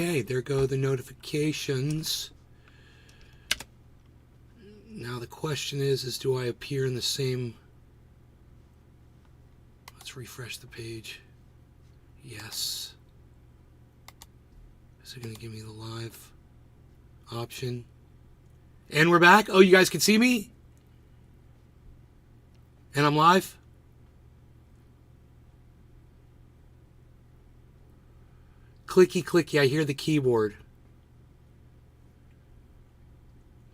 Okay, there go the notifications. Now the question is do I appear in the same... Let's refresh the page. Yes. Is it going to give me the live option? And we're back. Oh, you guys can see me? And I'm live? Clicky, clicky. I hear the keyboard.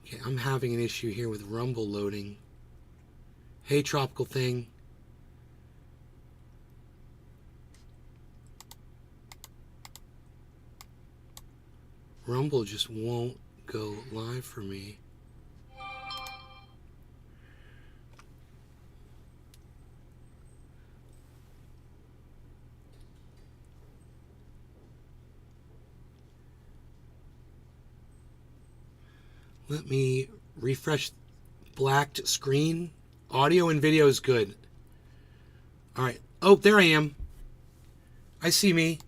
Okay, I'm having an issue here with Rumble loading. Hey, Tropical Thing. Rumble just won't go live for me. Let me refresh. Blacked screen. Audio and video is good. All right. Oh, there I am. I see me.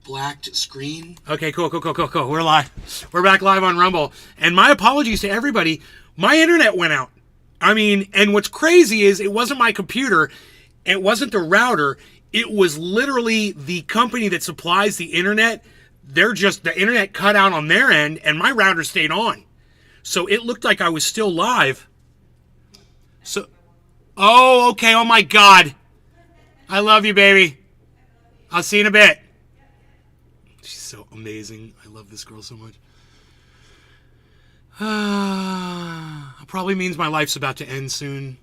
Blacked screen. Okay, cool. We're live. We're back live on Rumble. And my apologies to everybody. My internet went out. I mean, and what's crazy is it wasn't my computer. It wasn't the router. It was literally the company that supplies the internet. The internet cut out on their end and my router stayed on. So it looked like I was still live. So, oh, okay. Oh my God. I love you, baby. I'll see you in a bit. She's so amazing. I love this girl so much. Probably means my life's about to end soon.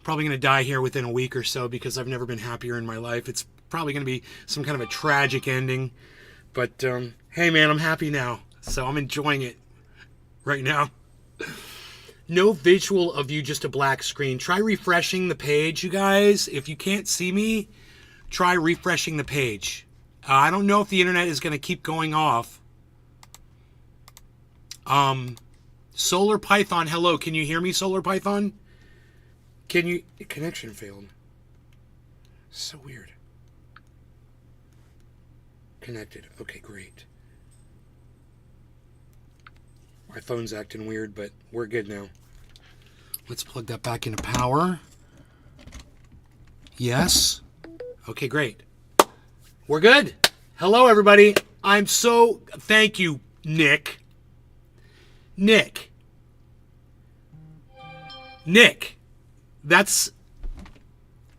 Probably going to die here within a week or so because I've never been happier in my life. It's probably going to be some kind of a tragic ending. But, hey, man, I'm happy now. So I'm enjoying it right now. No visual of you, just a black screen. Try refreshing the page, you guys. If you can't see me, try refreshing the page. I don't know if the internet is going to keep going off. Solar Python, hello. Can you hear me, Solar Python? Can you... Connection failed. So weird. Connected. Okay, great. My phone's acting weird, but we're good now. Let's plug that back into power. Yes. Okay, great. We're good. Hello, everybody. Thank you, Nick. Nick. That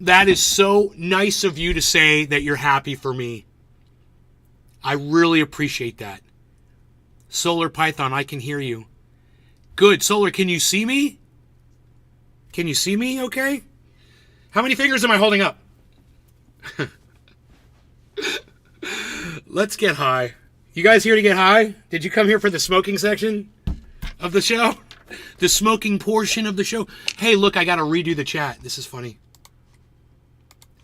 is so nice of you to say that you're happy for me. I really appreciate that. Solar Python, I can hear you. Good. Solar, can you see me? Can you see me okay? How many fingers am I holding up? Let's get high. You guys here to get high? Did you come here for the smoking section of the show? The smoking portion of the show? Hey, look, I got to redo the chat. This is funny.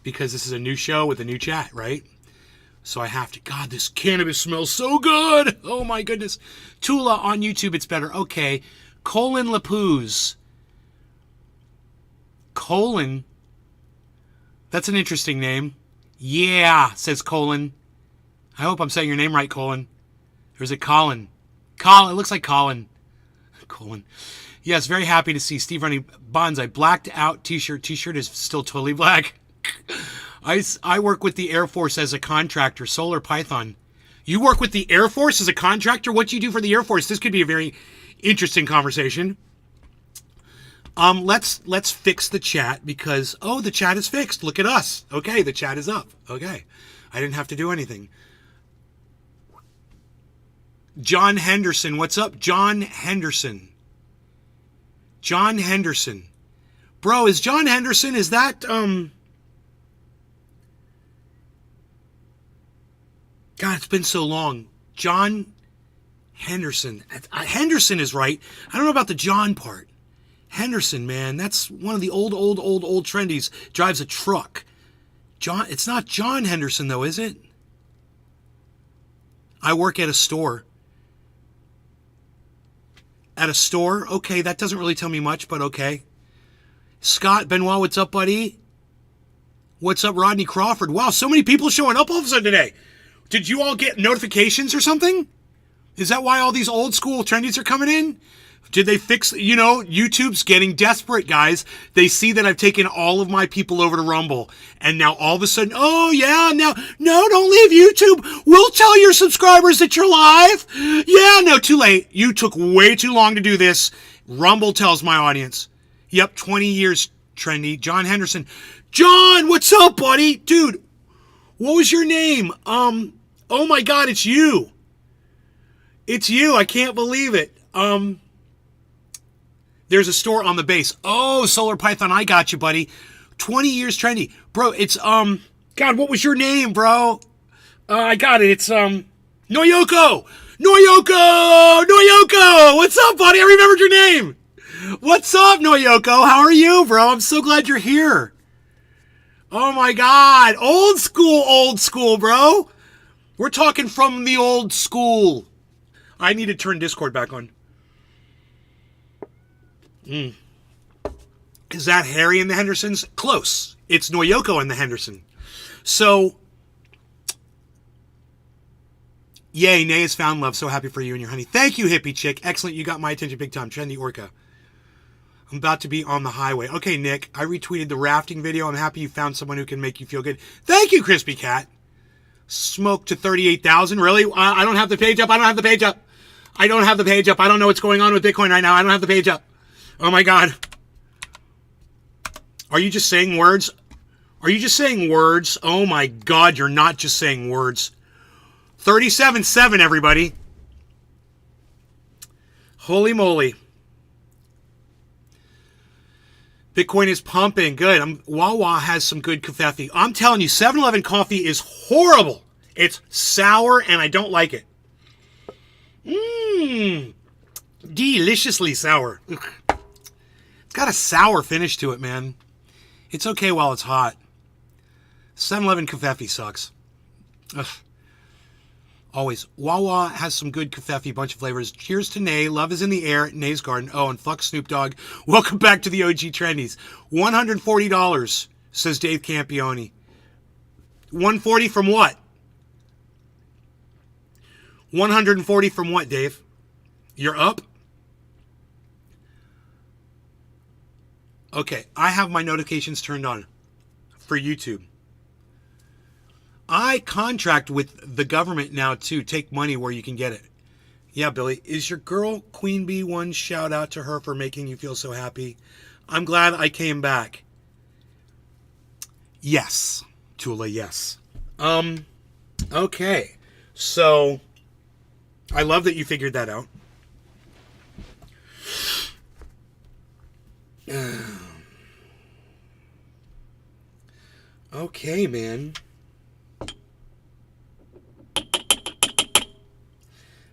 Because this is a new show with a new chat, right? So I have to... God, this cannabis smells so good! Oh, my goodness. Tula, on YouTube, it's better. Okay. Colin Lapuz. Colin? That's an interesting name. Yeah, says Colin. I hope I'm saying your name right, Colin. Or is it Colin? Colin, it looks like Colin. Colin. Yes, very happy to see Steve running Bonsai. Blacked out t-shirt. T-shirt is still totally black. I work with the Air Force as a contractor. Solar Python. You work with the Air Force as a contractor? What do you do for the Air Force? This could be a very interesting conversation. Let's fix the chat because, oh, the chat is fixed. Look at us. Okay, the chat is up. Okay. I didn't have to do anything. John Henderson. What's up, John Henderson? John Henderson. Bro, is John Henderson, is that, God, it's been so long. John Henderson. Henderson is right. I don't know about the John part. Henderson, man. That's one of the old trendies. Drives a truck. John. It's not John Henderson, though, is it? I work at a store. At a store? Okay, that doesn't really tell me much, but okay. Scott Benoit, what's up, buddy? What's up, Rodney Crawford? Wow, so many people showing up all of a sudden today. Did you all get notifications or something? Is that why all these old school trendies are coming in? Did they fix, YouTube's getting desperate, guys. They see that I've taken all of my people over to Rumble. And now all of a sudden, oh yeah, no, don't leave YouTube. We'll tell your subscribers that you're live. Yeah, no, too late. You took way too long to do this. Rumble tells my audience. Yep, 20 years trendy. John Henderson. John, what's up, buddy? Dude, what was your name? Oh my God, it's you. It's you. I can't believe it. There's a store on the base. Oh, Solar Python, I got you, buddy. 20 years trendy. Bro, it's, God, what was your name, bro? I got it. It's, Noyoko! Noyoko! What's up, buddy? I remembered your name. What's up, Noyoko? How are you, bro? I'm so glad you're here. Oh, my God. Old school, bro. We're talking from the old school. I need to turn Discord back on. Is that Harry and the Hendersons? Close. It's Noyoko and the Henderson. So, yay, Nay has found love. So happy for you and your honey. Thank you, hippie chick. Excellent. You got my attention big time. Trendy Orca. I'm about to be on the highway. Okay, Nick, I retweeted the rafting video. I'm happy you found someone who can make you feel good. Thank you, Crispy Cat. Smoke to 38,000. Really? I don't have the page up. I don't have the page up. I don't know what's going on with Bitcoin right now. I don't have the page up. Oh my God. Are you just saying words? Oh my God, you're not just saying words. 37.7, everybody. Holy moly. Bitcoin is pumping. Good. Wawa has some good coffee. I'm telling you, 7-Eleven coffee is horrible. It's sour and I don't like it. Deliciously sour. Ugh. It's got a sour finish to it, man. It's okay while it's hot. 7-Eleven coffee sucks. Ugh. Always. Wawa has some good coffee, bunch of flavors. Cheers to Nay. Love is in the air at Nay's Garden. Oh, and fuck Snoop Dogg. Welcome back to the OG Trendies. $140, says Dave Campione. 140 from what? 140 from what, Dave? You're up? Okay, I have my notifications turned on for YouTube. I contract with the government now to take money where you can get it. Yeah, Billy. Is your girl Queen Bee one? Shout out to her for making you feel so happy. I'm glad I came back. Yes. Tula, yes. Okay. So, I love that you figured that out. Okay, man.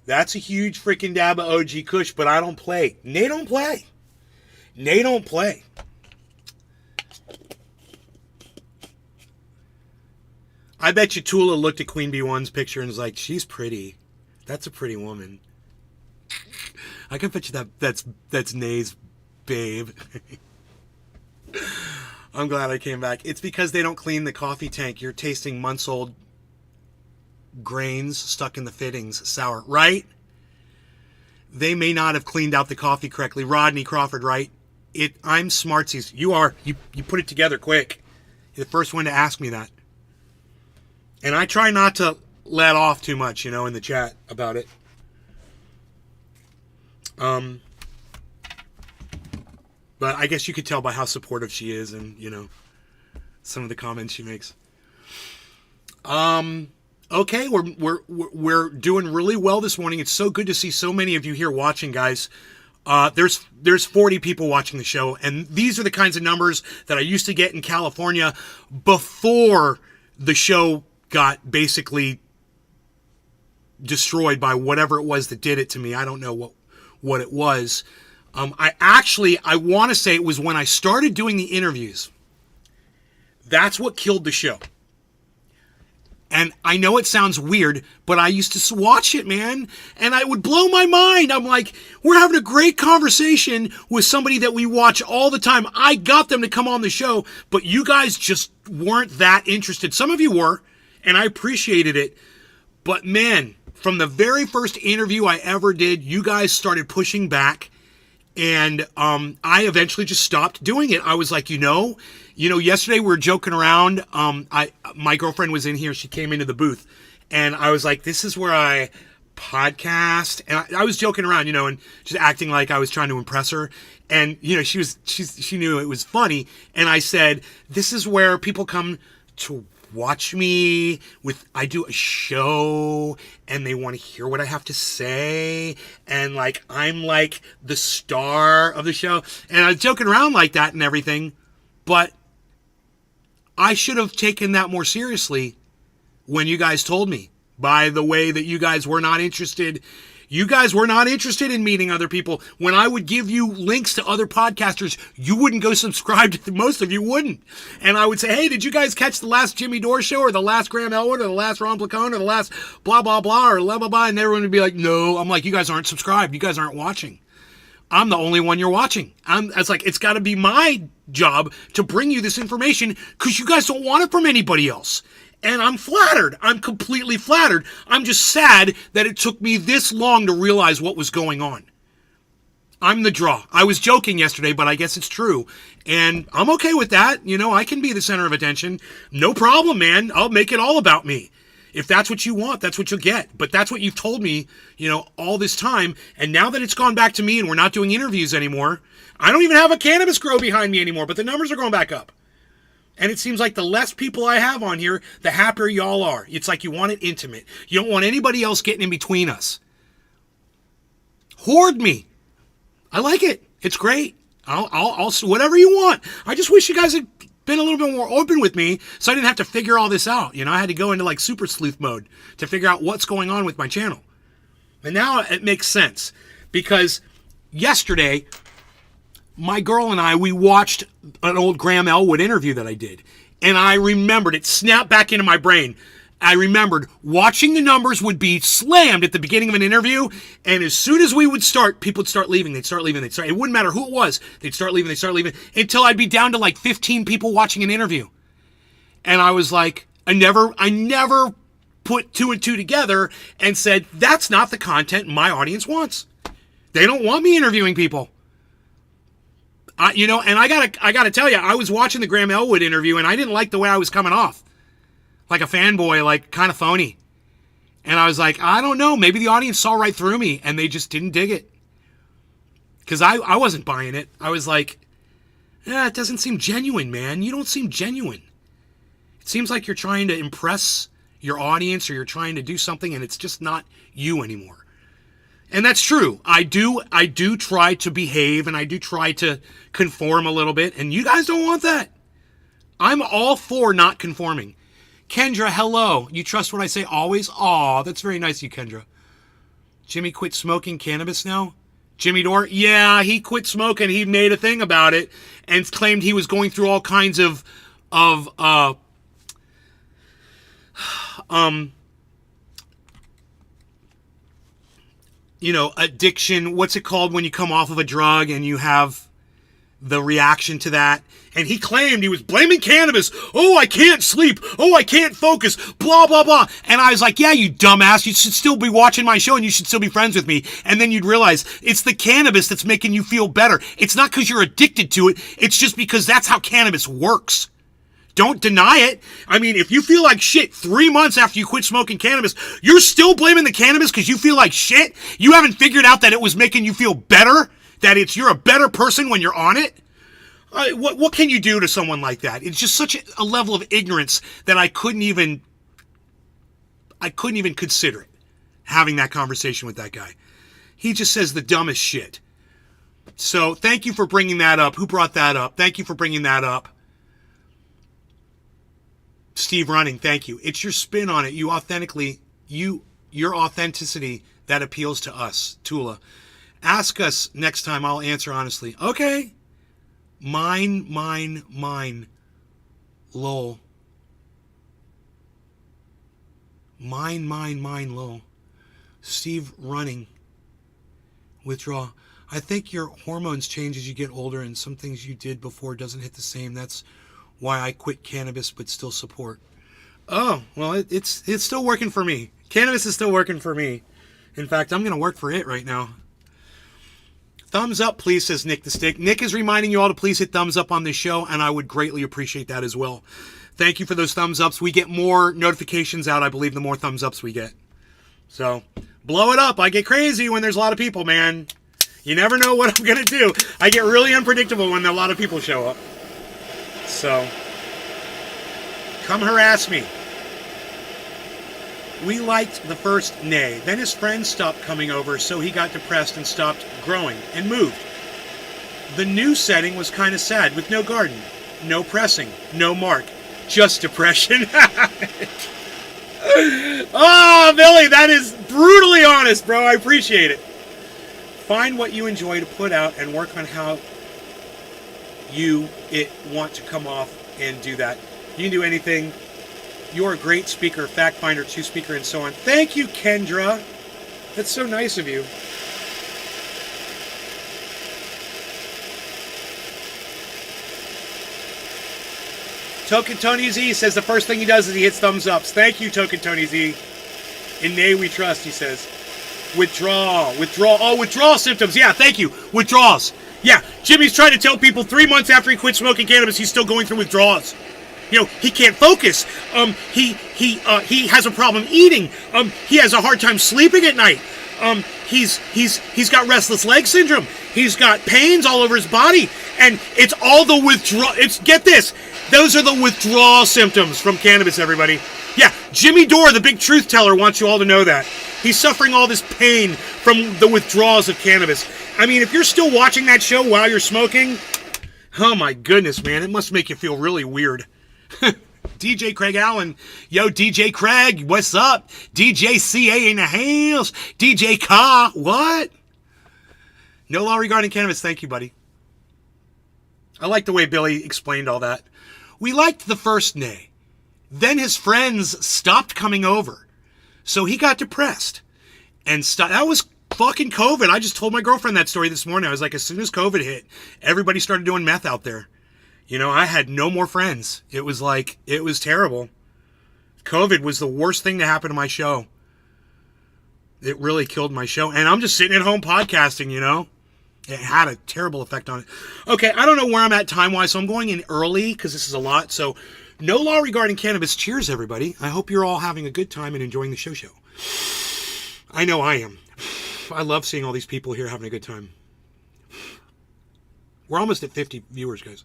That's a huge freaking dab of OG Kush, but I don't play. Nay don't play. I bet you Tula looked at Queen Bee One's picture and was like, she's pretty. That's a pretty woman. I can bet you that's Nay's babe. I'm glad I came back. It's because they don't clean the coffee tank. You're tasting months-old grains stuck in the fittings. Sour, right? They may not have cleaned out the coffee correctly. Rodney Crawford, right? I'm smartsies. You are. You put it together quick. You're the first one to ask me that. And I try not to let off too much, in the chat about it. But I guess you could tell by how supportive she is and, some of the comments she makes. Okay, we're doing really well this morning. It's so good to see so many of you here watching, guys. There's 40 people watching the show, and these are the kinds of numbers that I used to get in California before the show got basically destroyed by whatever it was that did it to me. I don't know what it was. I want to say it was when I started doing the interviews. That's what killed the show. And I know it sounds weird, but I used to watch it, man, and I would blow my mind. I'm like, we're having a great conversation with somebody that we watch all the time. I got them to come on the show, but you guys just weren't that interested. Some of you were, and I appreciated it, But man, from the very first interview I ever did, you guys started pushing back. And I eventually just stopped doing it. I was like, yesterday we were joking around. My girlfriend was in here. She came into the booth. And I was like, this is where I podcast. And I was joking around, and just acting like I was trying to impress her. And, she knew it was funny. And I said, this is where people come to watch me I do a show and they want to hear what I have to say. And I'm like the star of the show. And I was joking around like that and everything. But I should have taken that more seriously when you guys told me, by the way, that you guys were not interested. You guys were not interested in meeting other people. When I would give you links to other podcasters, you wouldn't go subscribe to them. Most of you wouldn't. And I would say, hey, did you guys catch the last Jimmy Dore show or the last Graham Elwood or the last Ron Placone or the last blah, blah, blah or blah, blah, blah? And everyone would be like, no. I'm like, you guys aren't subscribed. You guys aren't watching. I'm the only one you're watching. It's got to be my job to bring you this information because you guys don't want it from anybody else. And I'm flattered. I'm completely flattered. I'm just sad that it took me this long to realize what was going on. I'm the draw. I was joking yesterday, but I guess it's true. And I'm okay with that. I can be the center of attention. No problem, man. I'll make it all about me. If that's what you want, that's what you'll get. But that's what you've told me, all this time. And now that it's gone back to me and we're not doing interviews anymore, I don't even have a cannabis grow behind me anymore, but the numbers are going back up. And it seems like the less people I have on here, the happier y'all are. It's like you want it intimate. You don't want anybody else getting in between us. Hoard me. I like it. It's great. I'll whatever you want. I just wish you guys had been a little bit more open with me so I didn't have to figure all this out. I had to go into super sleuth mode to figure out what's going on with my channel. And now it makes sense because yesterday, my girl and we watched an old Graham Elwood interview that I did. And I remembered, it snapped back into my brain. I remembered watching the numbers would be slammed at the beginning of an interview. And as soon as we would start, people would start leaving. They'd start leaving. It wouldn't matter who it was. They'd start leaving. Until I'd be down to 15 people watching an interview. And I was like, I never put two and two together and said, that's not the content my audience wants. They don't want me interviewing people. And I gotta tell you, I was watching the Graham Elwood interview and I didn't like the way I was coming off. Like a fanboy, kind of phony. And I was like, I don't know, maybe the audience saw right through me and they just didn't dig it. Because I wasn't buying it. I was like, it doesn't seem genuine, man. You don't seem genuine. It seems like you're trying to impress your audience or you're trying to do something and it's just not you anymore. And that's true. I do try to behave and I do try to conform a little bit. And you guys don't want that. I'm all for not conforming. Kendra, hello. You trust what I say always? Aw, that's very nice of you, Kendra. Jimmy quit smoking cannabis now? Jimmy Dore? Yeah, he quit smoking. He made a thing about it and claimed he was going through all kinds of addiction. What's it called when you come off of a drug and you have the reaction to that? And he claimed he was blaming cannabis. Oh, I can't sleep. Oh, I can't focus. Blah, blah, blah. And I was like, yeah, you dumbass. You should still be watching my show and you should still be friends with me. And then you'd realize it's the cannabis that's making you feel better. It's not because you're addicted to it. It's just because that's how cannabis works. Don't deny it. I mean, if you feel like shit 3 months after you quit smoking cannabis, you're still blaming the cannabis because you feel like shit? You haven't figured out that it was making you feel better? That you're a better person when you're on it? What can you do to someone like that? It's just such a level of ignorance that I couldn't even consider it, having that conversation with that guy. He just says the dumbest shit. So thank you for bringing that up. Who brought that up? Thank you for bringing that up. Steve Running, thank you. It's your spin on it. Your authenticity that appeals to us. Tula. Ask us next time. I'll answer honestly. Okay. Mine, lol. Mine, lol. Steve Running. Withdraw. I think your hormones change as you get older and some things you did before doesn't hit the same. That's why I quit cannabis but still support. Oh, well, it's still working for me. Cannabis is still working for me. In fact, I'm going to work for it right now. Thumbs up, please, says Nick the Stick. Nick is reminding you all to please hit thumbs up on this show, and I would greatly appreciate that as well. Thank you for those thumbs ups. We get more notifications out, I believe, the more thumbs ups we get. So, blow it up. I get crazy when there's a lot of people, man. You never know what I'm going to do. I get really unpredictable when a lot of people show up. So, come harass me. We liked the first nay. Then his friends stopped coming over, so he got depressed and stopped growing and moved. The new setting was kind of sad, with no garden, no pressing, no mark, just depression. Oh, Billy, that is brutally honest, bro. I appreciate it. Find what you enjoy to put out and work on how you want to come off and do that. You can do anything. You're a great speaker, fact finder, true speaker, and so on. Thank you, Kendra. That's so nice of you. Token Tony Z says the first thing he does is he hits thumbs ups. Thank you, Token Tony Z. In nay we trust, he says. Withdrawal. Oh, withdrawal symptoms. Yeah, thank you. Withdrawals. Yeah, Jimmy's trying to tell people 3 months after he quit smoking cannabis, he's still going through withdrawals. You know, he can't focus. He has a problem eating. He has a hard time sleeping at night. He's got restless leg syndrome. He's got pains all over his body, and it's all the withdrawal. Get this. Those are the withdrawal symptoms from cannabis, everybody. Yeah, Jimmy Dore, the big truth teller, wants you all to know that. He's suffering all this pain from the withdrawals of cannabis. I mean, if you're still watching that show while you're smoking, oh my goodness, man, it must make you feel really weird. DJ Craig Allen. Yo, DJ Craig, what's up? DJ CA in the house. DJ Ka, what? No law regarding cannabis. Thank you, buddy. I like the way Billy explained all that. We liked the first nay. Then his friends stopped coming over. So he got depressed. And that was fucking COVID. I just told my girlfriend that story this morning. I was like, as soon as COVID hit, everybody started doing meth out there. You know, I had no more friends. It was terrible. COVID was the worst thing to happen to my show. It really killed my show. And I'm just sitting at home podcasting, you know. It had a terrible effect on it. Okay, I don't know where I'm at time-wise, so I'm going in early because this is a lot. So, no law regarding cannabis. Cheers, everybody. I hope you're all having a good time and enjoying the show. I know I am. I love seeing all these people here having a good time. We're almost at 50 viewers, guys.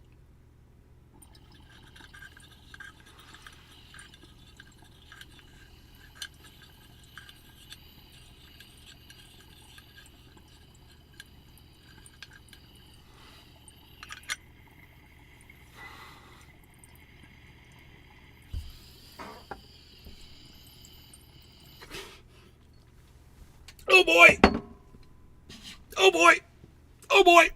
Oh boy! Oh boy! Oh boy!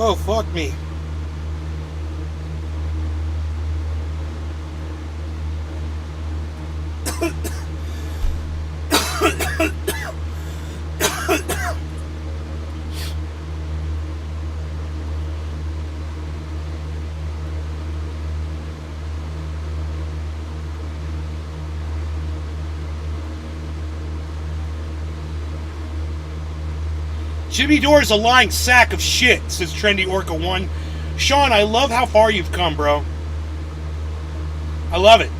Oh, fuck me. Jimmy Dore's a lying sack of shit, says Trendy Orca 1. Sean, I love how far you've come, bro. I love it.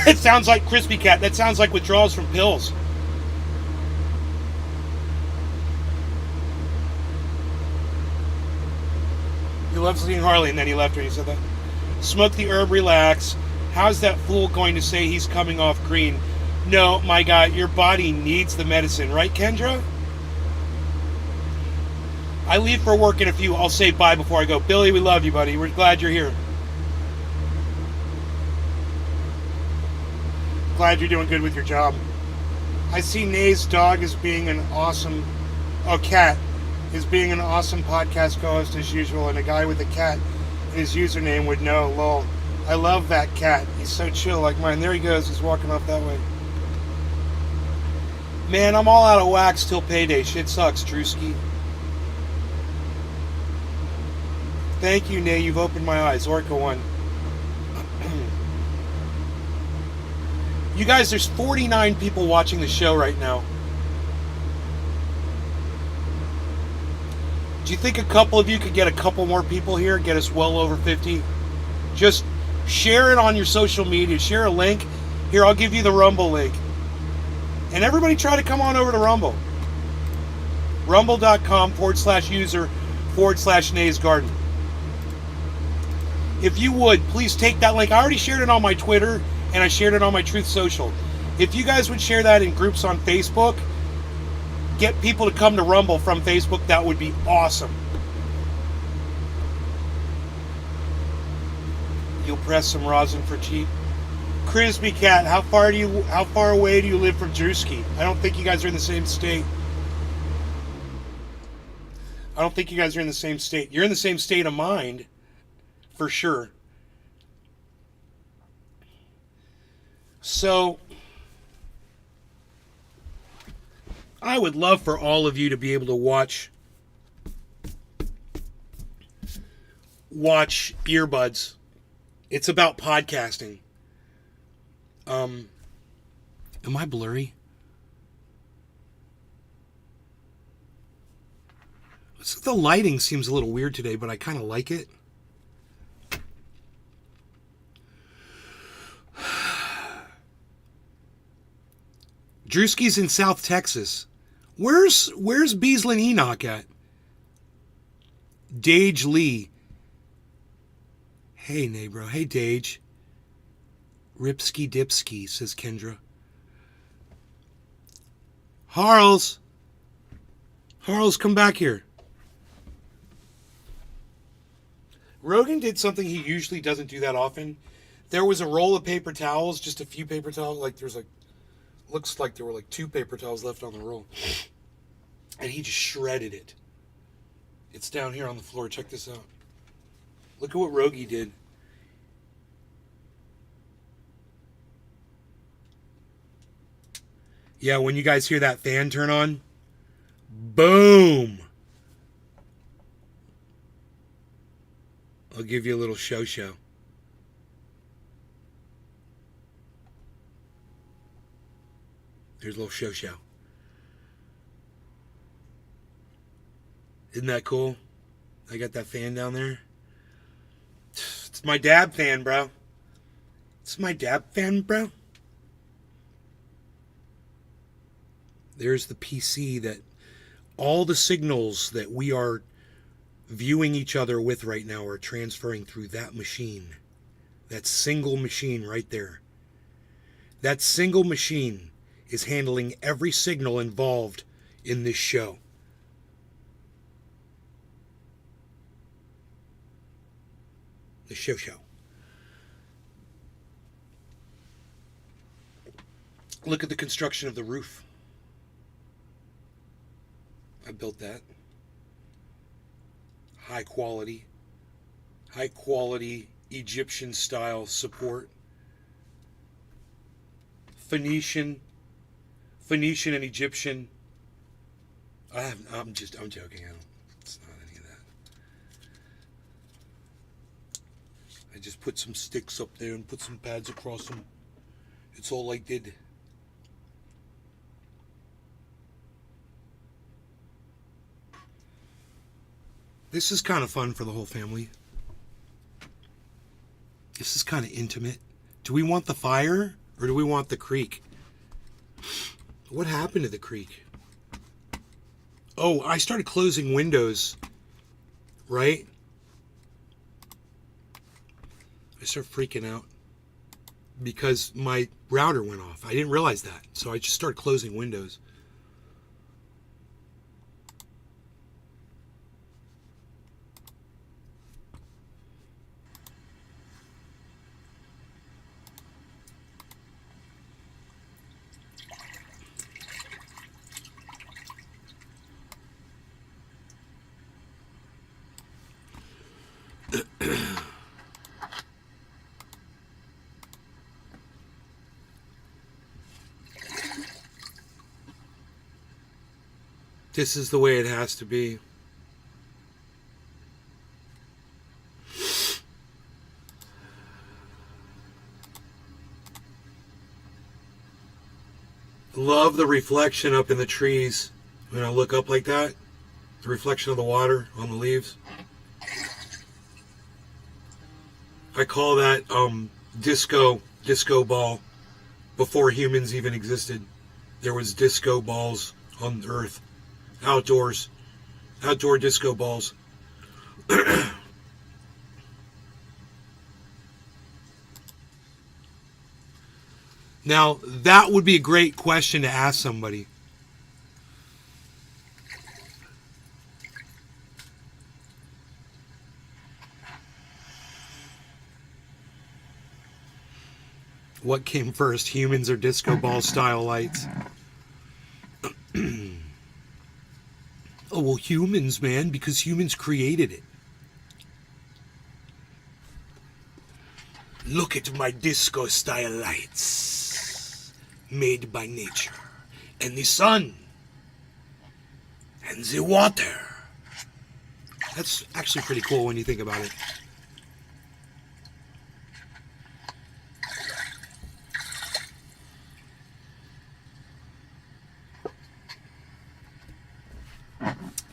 It sounds like Crispy Cat. That sounds like withdrawals from pills. He loves seeing Harley, and then he left her. He said that. Smoke the herb, relax. How's that fool going to say he's coming off green? No, my guy, your body needs the medicine, right, Kendra? I leave for work in a few. I'll say bye before I go. Billy, we love you, buddy. We're glad you're here. Glad you're doing good with your job. I see Nay's dog as being an awesome... Oh, cat. Is being an awesome podcast co-host as usual, and a guy with a cat in his username would know, lol. I love that cat. He's so chill like mine. There he goes. He's walking off that way. Man, I'm all out of wax till payday. Shit sucks, Drewski. Thank you, Nay. You've opened my eyes. Orca 1. You guys, there's 49 people watching the show right now. Do you think a couple of you could get a couple more people here, get us well over 50? Just share it on your social media. Share a link. Here, I'll give you the Rumble link. And everybody try to come on over to Rumble. Rumble.com/user/Nay's Garden. If you would, please take that link. I already shared it on my Twitter, and I shared it on my Truth Social. If you guys would share that in groups on Facebook, get people to come to Rumble from Facebook, that would be awesome. You'll press some rosin for cheap. Crisby Cat, how far away do you live from Drewski? I don't think you guys are in the same state. I don't think you guys are in the same state. You're in the same state of mind, for sure. So, I would love for all of you to be able to watch Earbuds. It's about podcasting. Am I blurry? The lighting seems a little weird today, but I kind of like it. Drewski's in South Texas. Where's Beaslin Enoch at? Dage Lee. Hey, neighbor. Hey, Dage. Ripsky Dipsky, says Kendra. Harles, come back here. Rogan did something he usually doesn't do that often. There was a roll of paper towels, just a few paper towels. Looks like there were 2 paper towels left on the roll. And he just shredded it. It's down here on the floor. Check this out. Look at what Rogie did. Yeah, when you guys hear that fan turn on, boom. I'll give you a little show. There's a little show. Isn't that cool? I got that fan down there. It's my dab fan, bro. There's the PC that all the signals that we are viewing each other with right now are transferring through that machine. That single machine right there. That single machine is handling every signal involved in this show. The show. Look at the construction of the roof. I built that. High quality Egyptian style support. Phoenician and Egyptian. I'm joking. It's not any of that. I just put some sticks up there and put some pads across them. It's all I did. This is kind of fun for the whole family. This is kind of intimate. Do we want the fire or do we want the creek? What happened to the creek? Oh, I started closing windows, right? I start freaking out. because my router went off. I didn't realize that. So I just started closing windows. This is the way it has to be. Love the reflection up in the trees. When I look up like that, the reflection of the water on the leaves. I call that disco ball. Before humans even existed, there was disco balls on Earth. Outdoor disco balls. Now, that would be a great question to ask somebody. What came first, humans or disco ball style lights? Oh, well, humans, man, because humans created it. Look at my disco style lights, made by nature, and the sun, and the water. That's actually pretty cool when you think about it.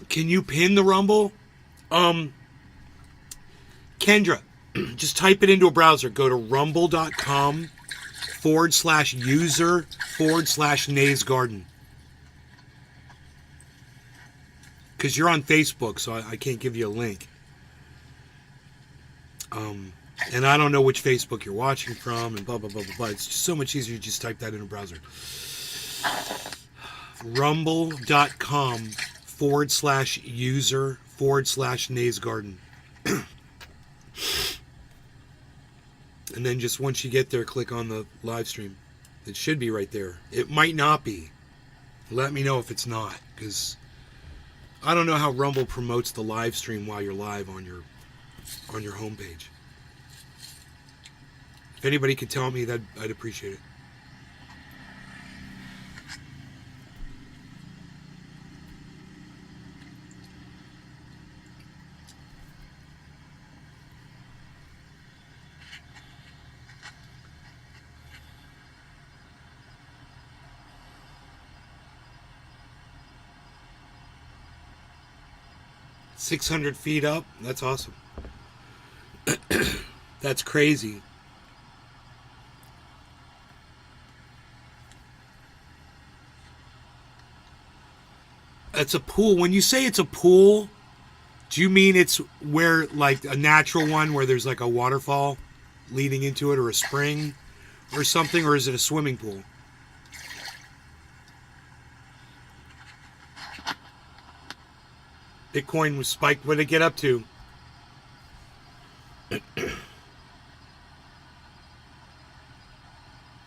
Can you pin the Rumble? Kendra, just type it into a browser. Go to rumble.com/user/Nays Garden. Because you're on Facebook, so I can't give you a link. And I don't know which Facebook you're watching from, and blah, blah, blah, blah, blah. It's just so much easier to just type that in a browser. rumble.com/user/Nays Garden. And then just once you get there, click on the live stream. It should be right there. It might not be. Let me know if it's not, because I don't know how Rumble promotes the live stream while you're live on your homepage. If anybody could tell me that, I'd appreciate it. $600 feet up. That's awesome. That's crazy. It's a pool. When you say it's a pool, do you mean it's where, like, a natural one where there's like a waterfall leading into it, or a spring or something, or is it a swimming pool? Bitcoin was spiked. What did it get up to?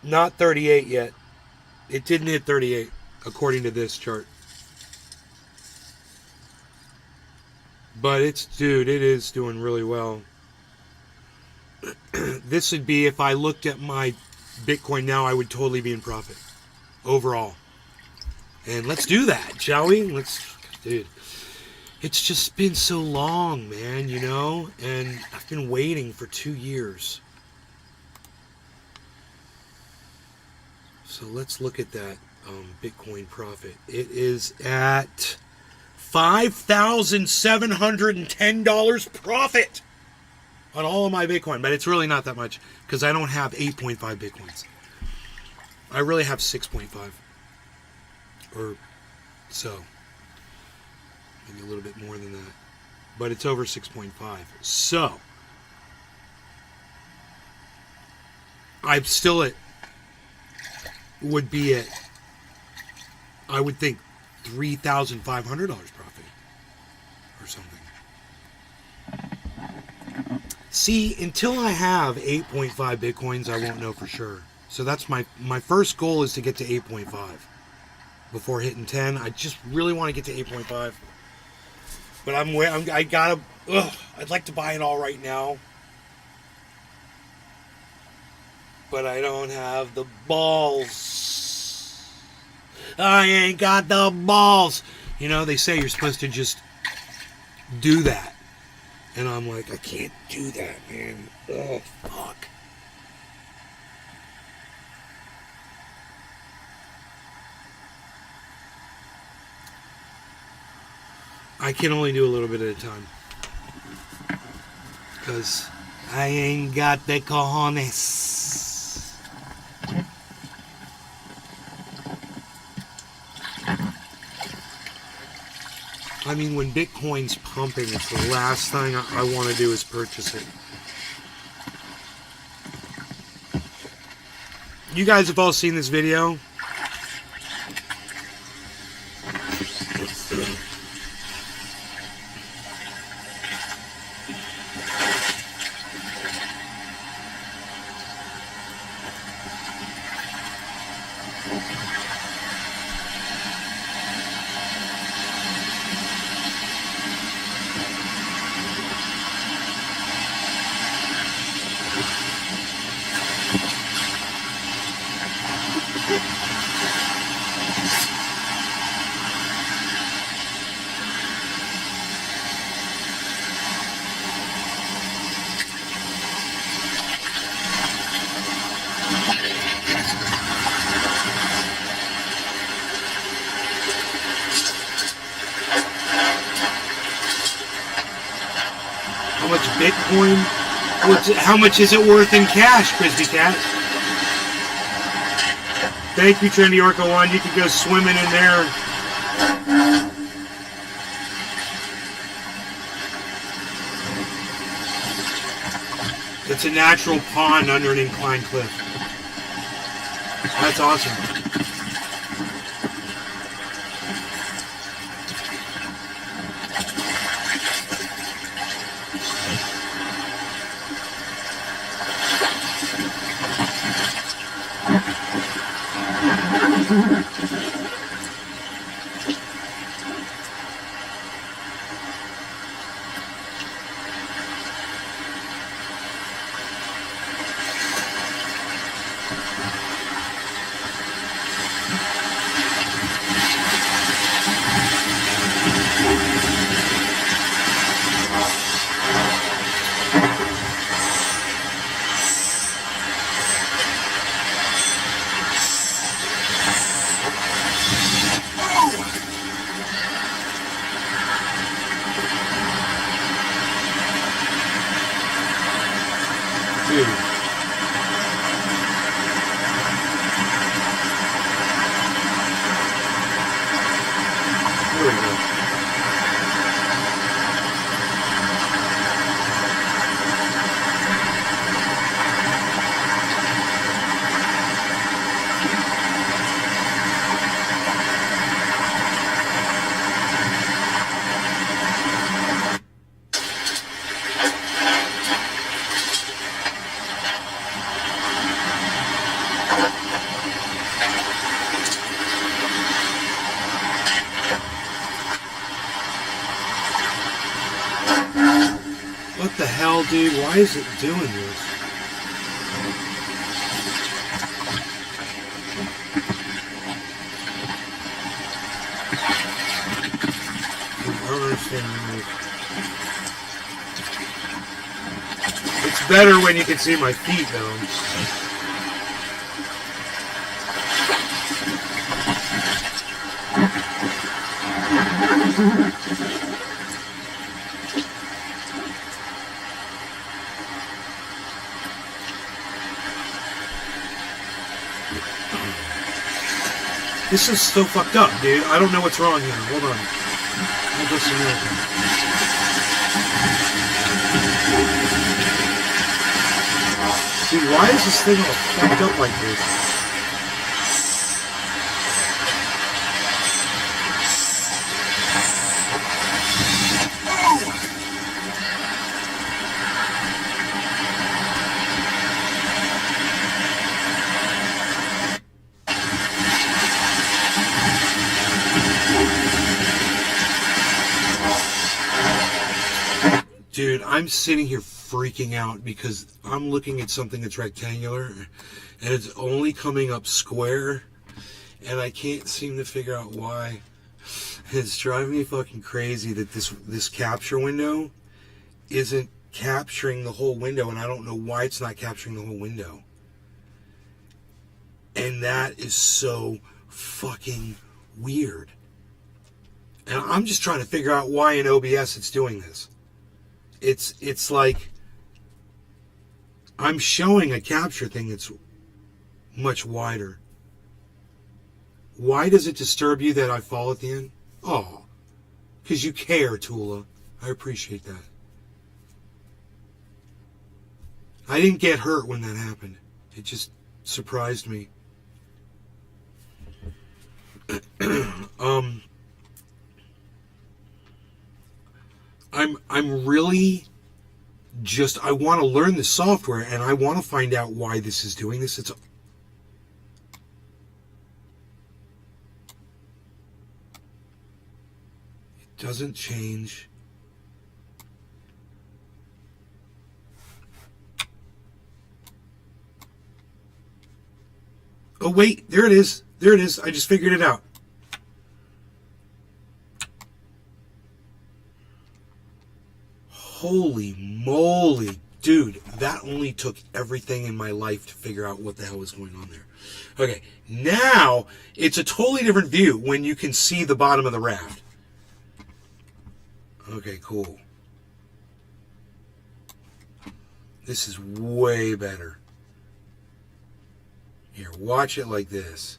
Not 38 yet. It didn't hit 38, according to this chart. But dude, it is doing really well. This would be, if I looked at my Bitcoin now, I would totally be in profit overall. And let's do that, shall we? Dude. It's just been so long, man, you know? And I've been waiting for 2 years. So let's look at that Bitcoin profit. It is at $5,710 profit on all of my Bitcoin. But it's really not that much, because I don't have 8.5 Bitcoins. I really have 6.5. Or so. Maybe a little bit more than that. But it's over 6.5. So, I'm still at, would be at, I would think, $3,500 profit or something. See, until I have 8.5 Bitcoins, I won't know for sure. So that's my first goal, is to get to 8.5 before hitting 10. I just really want to get to 8.5. But I'd like to buy it all right now. But I don't have the balls. I ain't got the balls. You know, they say you're supposed to just do that. And I'm like, I can't do that, man. Oh, fuck. I can only do a little bit at a time. Because I ain't got the cojones. I mean, when Bitcoin's pumping, it's the last thing I want to do is purchase it. You guys have all seen this video. How much Bitcoin? How much is it worth in cash, Crispy Cat? Thank you, Trendy Orca 1. You could go swimming in there. It's a natural pond under an inclined cliff. That's awesome. What the hell, dude? Why is it doing this? I don't understand. It's better when you can see my feet, though. This is so fucked up, dude. I don't know what's wrong here. Hold on. I'll do some more. Dude, why is this thing all fucked up like this? Dude, I'm sitting here freaking out because I'm looking at something that's rectangular and it's only coming up square and I can't seem to figure out why. It's driving me fucking crazy that this capture window isn't capturing the whole window, and I don't know why it's not capturing the whole window. And that is so fucking weird. And I'm just trying to figure out why in OBS it's doing this. It's like I'm showing a capture thing that's much wider. Why does it disturb you that I fall at the end? Oh, because you care, Tula. I appreciate that. I didn't get hurt when that happened. It just surprised me. I'm really just, I want to learn the software and I want to find out why this is doing this. It doesn't change. Oh wait, there it is. There it is. I just figured it out. Holy moly, dude, that only took everything in my life to figure out what the hell was going on there. Okay, now it's a totally different view when you can see the bottom of the raft. Okay, cool. This is way better. Here, watch it like this.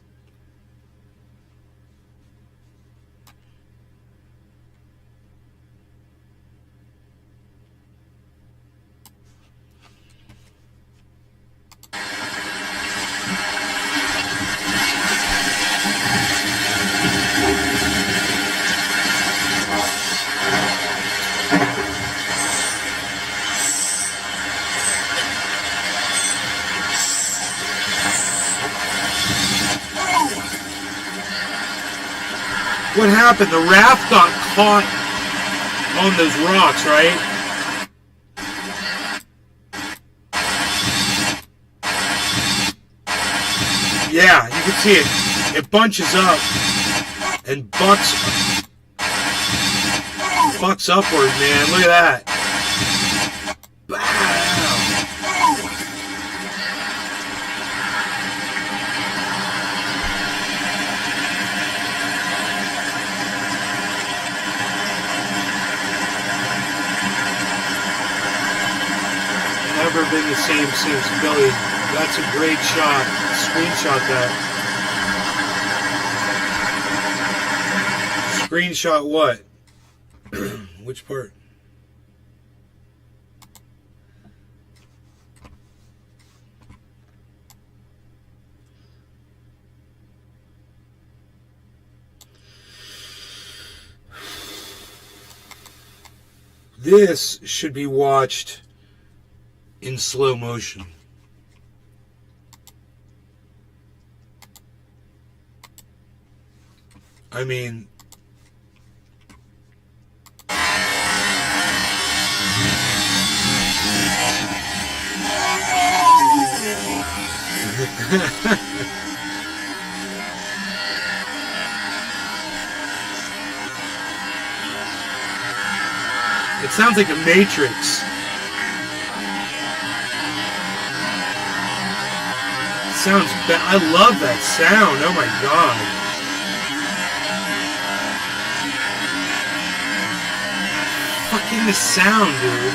What happened? The raft got caught on those rocks, right? Yeah, you can see it. It bunches up and bucks upward, man. Look at that. Never been the same since, Billy. That's a great shot. Screenshot that. Screenshot what? Which part? This should be watched in slow motion. I mean, it sounds like a Matrix. Sounds bad. I love that sound. Oh my god. Fucking the sound, dude.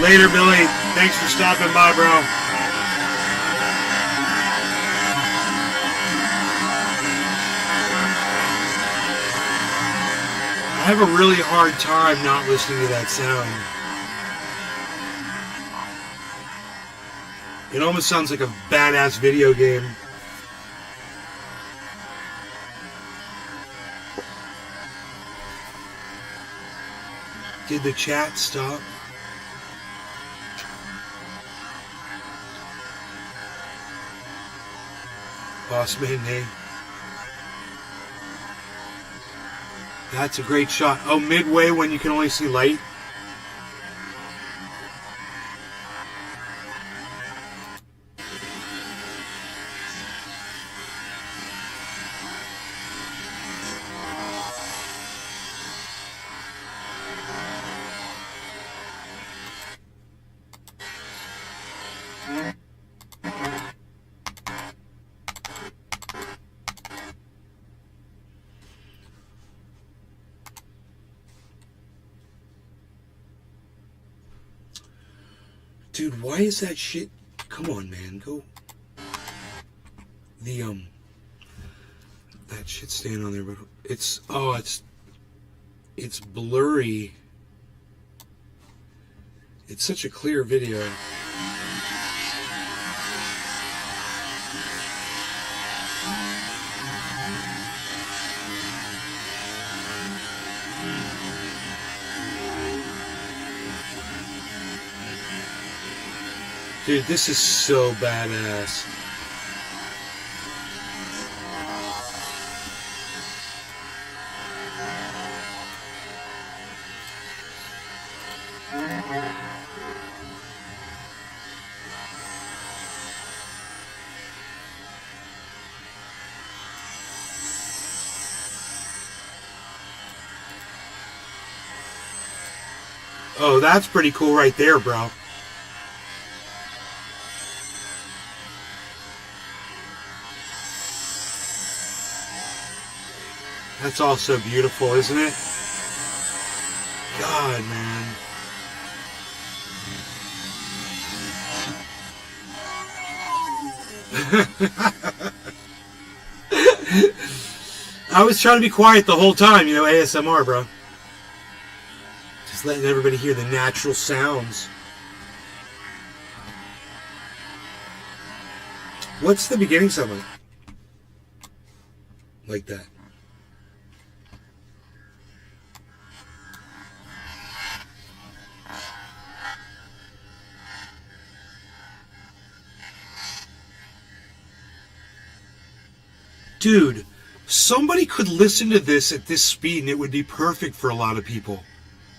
Later, Billy. Thanks for stopping by, bro. I have a really hard time not listening to that sound. It almost sounds like a badass video game. Did the chat stop? Boss man name. That's a great shot. Oh, midway when you can only see light. Dude, why is that shit? Come on, man, go. That shit's staying on there, but it's blurry. It's such a clear video. Dude, this is so badass. Oh, that's pretty cool right there, bro. That's all so beautiful, isn't it? God, man. I was trying to be quiet the whole time, you know, ASMR, bro. Just letting everybody hear the natural sounds. What's the beginning sound like that? Dude, somebody could listen to this at this speed and it would be perfect for a lot of people.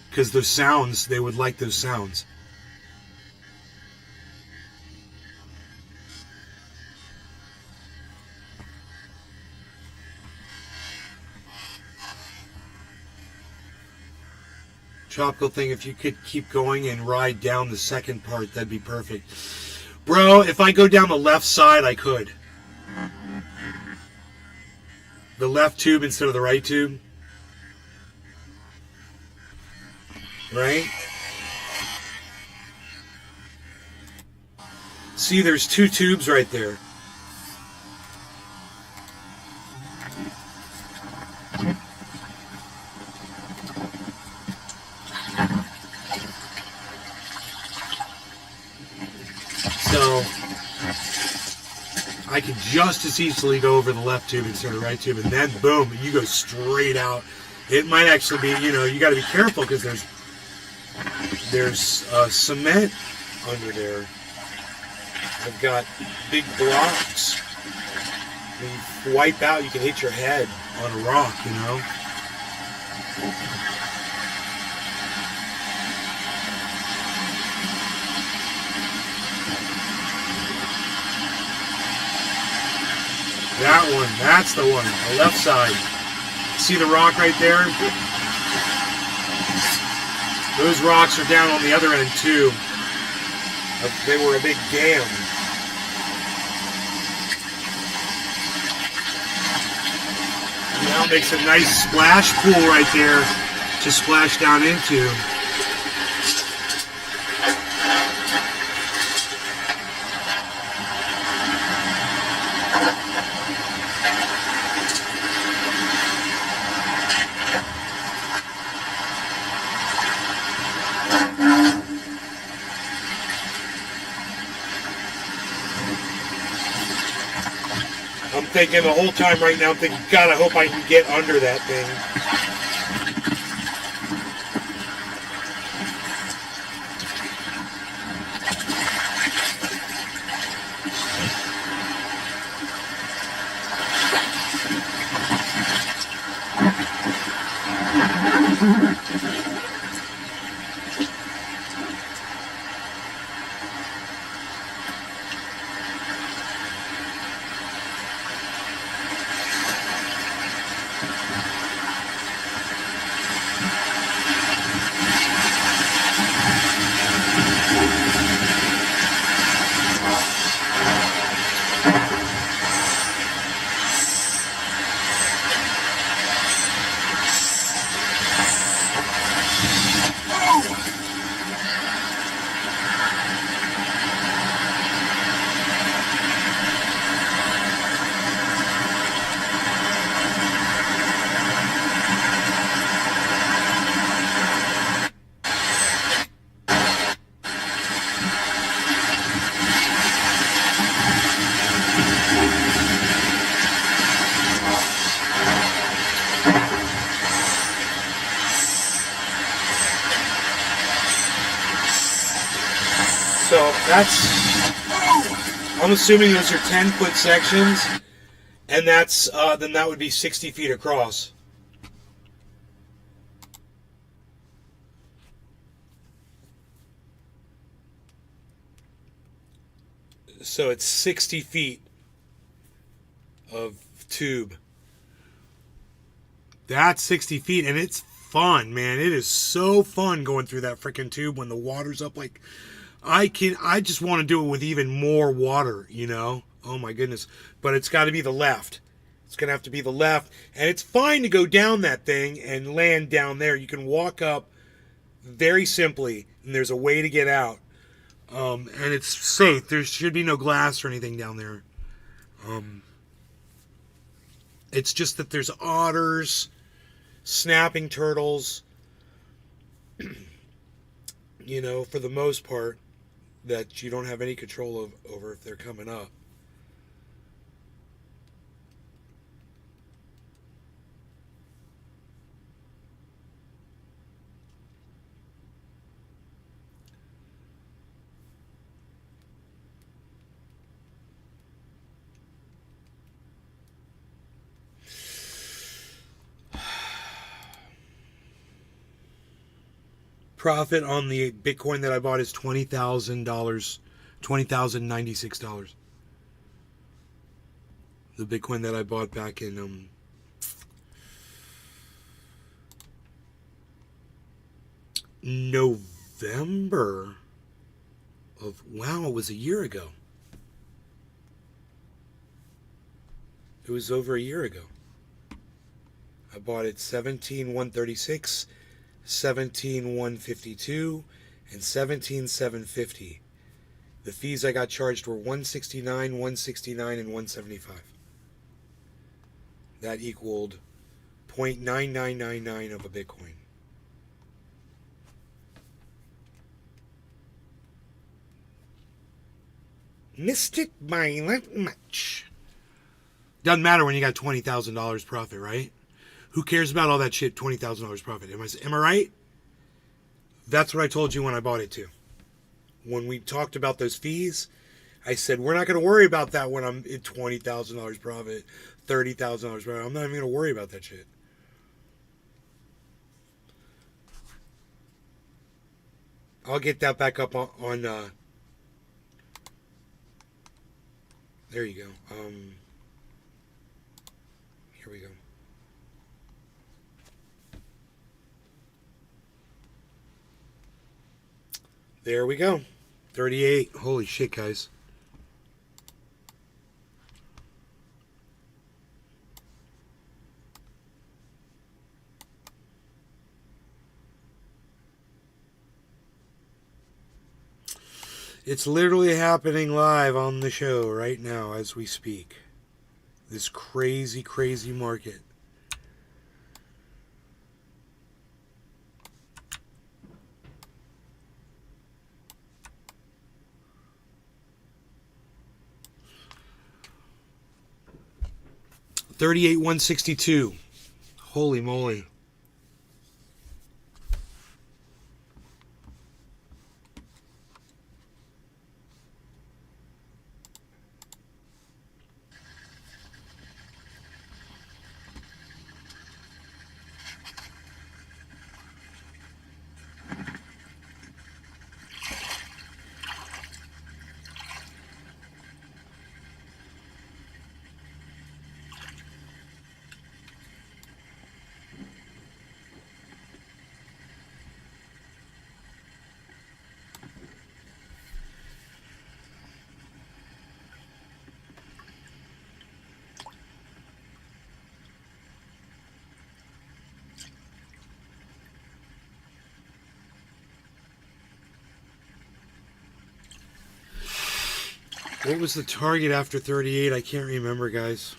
Because those sounds, they would like those sounds. Tropical thing, if you could keep going and ride down the second part, that'd be perfect. Bro, if I go down the left side, I could. The left tube instead of the right tube. Right? See, there's two tubes right there. So I could just as easily go over the left tube instead of the right tube, and then boom, you go straight out. It might actually be, you know, you got to be careful because there's cement under there. I've got big blocks. When you wipe out, you can hit your head on a rock, you know. That one, that's the one, the left side. See the rock right there? Those rocks are down on the other end too. They were a big dam. Now it makes a nice splash pool right there to splash down into. thinking the whole time right now, I'm thinking, God, I hope I can get under that thing. So I'm assuming those are 10-foot sections, and then that would be 60 feet across. So it's 60 feet of tube. That's 60 feet, and it's fun, man. It is so fun going through that freaking tube when the water's up. Like, I just want to do it with even more water, you know? Oh my goodness. But it's got to be the left. It's going to have to be the left. And it's fine to go down that thing and land down there. You can walk up very simply, and there's a way to get out. And it's safe. There should be no glass or anything down there. It's just that there's otters, snapping turtles, you know, for the most part, that you don't have any control over if they're coming up. Profit on the Bitcoin that I bought is $20,000, $20,096. The Bitcoin that I bought back in November of, wow, it was a year ago. It was over a year ago. I bought it 17,136, 17,152, and 17,750. The fees I got charged were 169, 169, and 175. That equaled 0.9999 of a Bitcoin. Missed it by that much. Doesn't matter when you got $20,000 profit, right? Who cares about all that shit? $20,000 profit. Am I right? That's what I told you when I bought it too. When we talked about those fees, I said we're not going to worry about that when I'm at $20,000 profit, $30,000 profit. I'm not even going to worry about that shit. I'll get that back up on there you go. Here we go. There we go. 38. Holy shit, guys. It's literally happening live on the show right now as we speak. This crazy, crazy market. 38, 162. Holy moly. What was the target after 38? I can't remember, guys.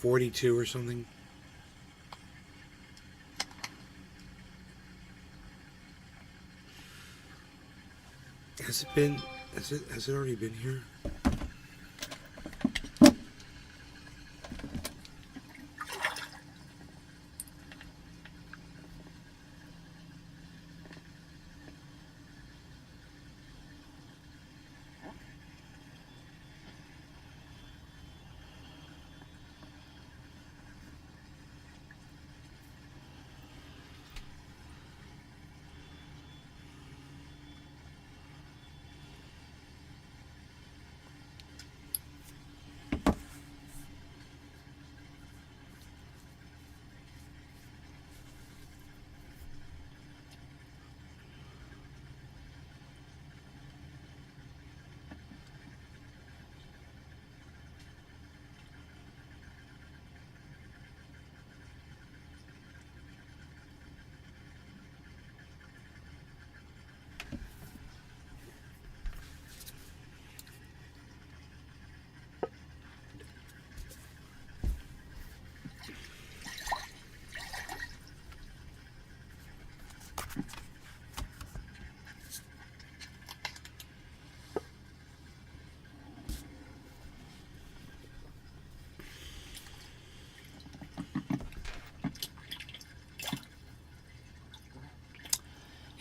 $42 or something. Has it been? Has it already been here?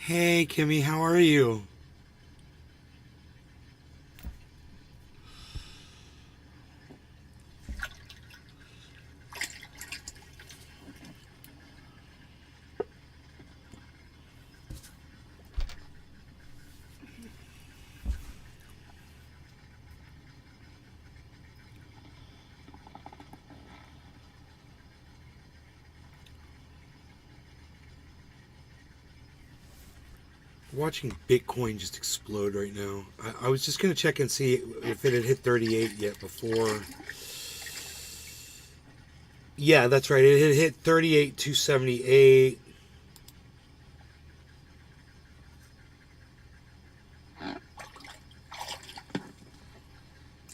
Hey, Kimmy, how are you? Watching Bitcoin just explode right now. I was just going to check and see if it had hit 38 yet before. Yeah, that's right. It had hit 38, 278.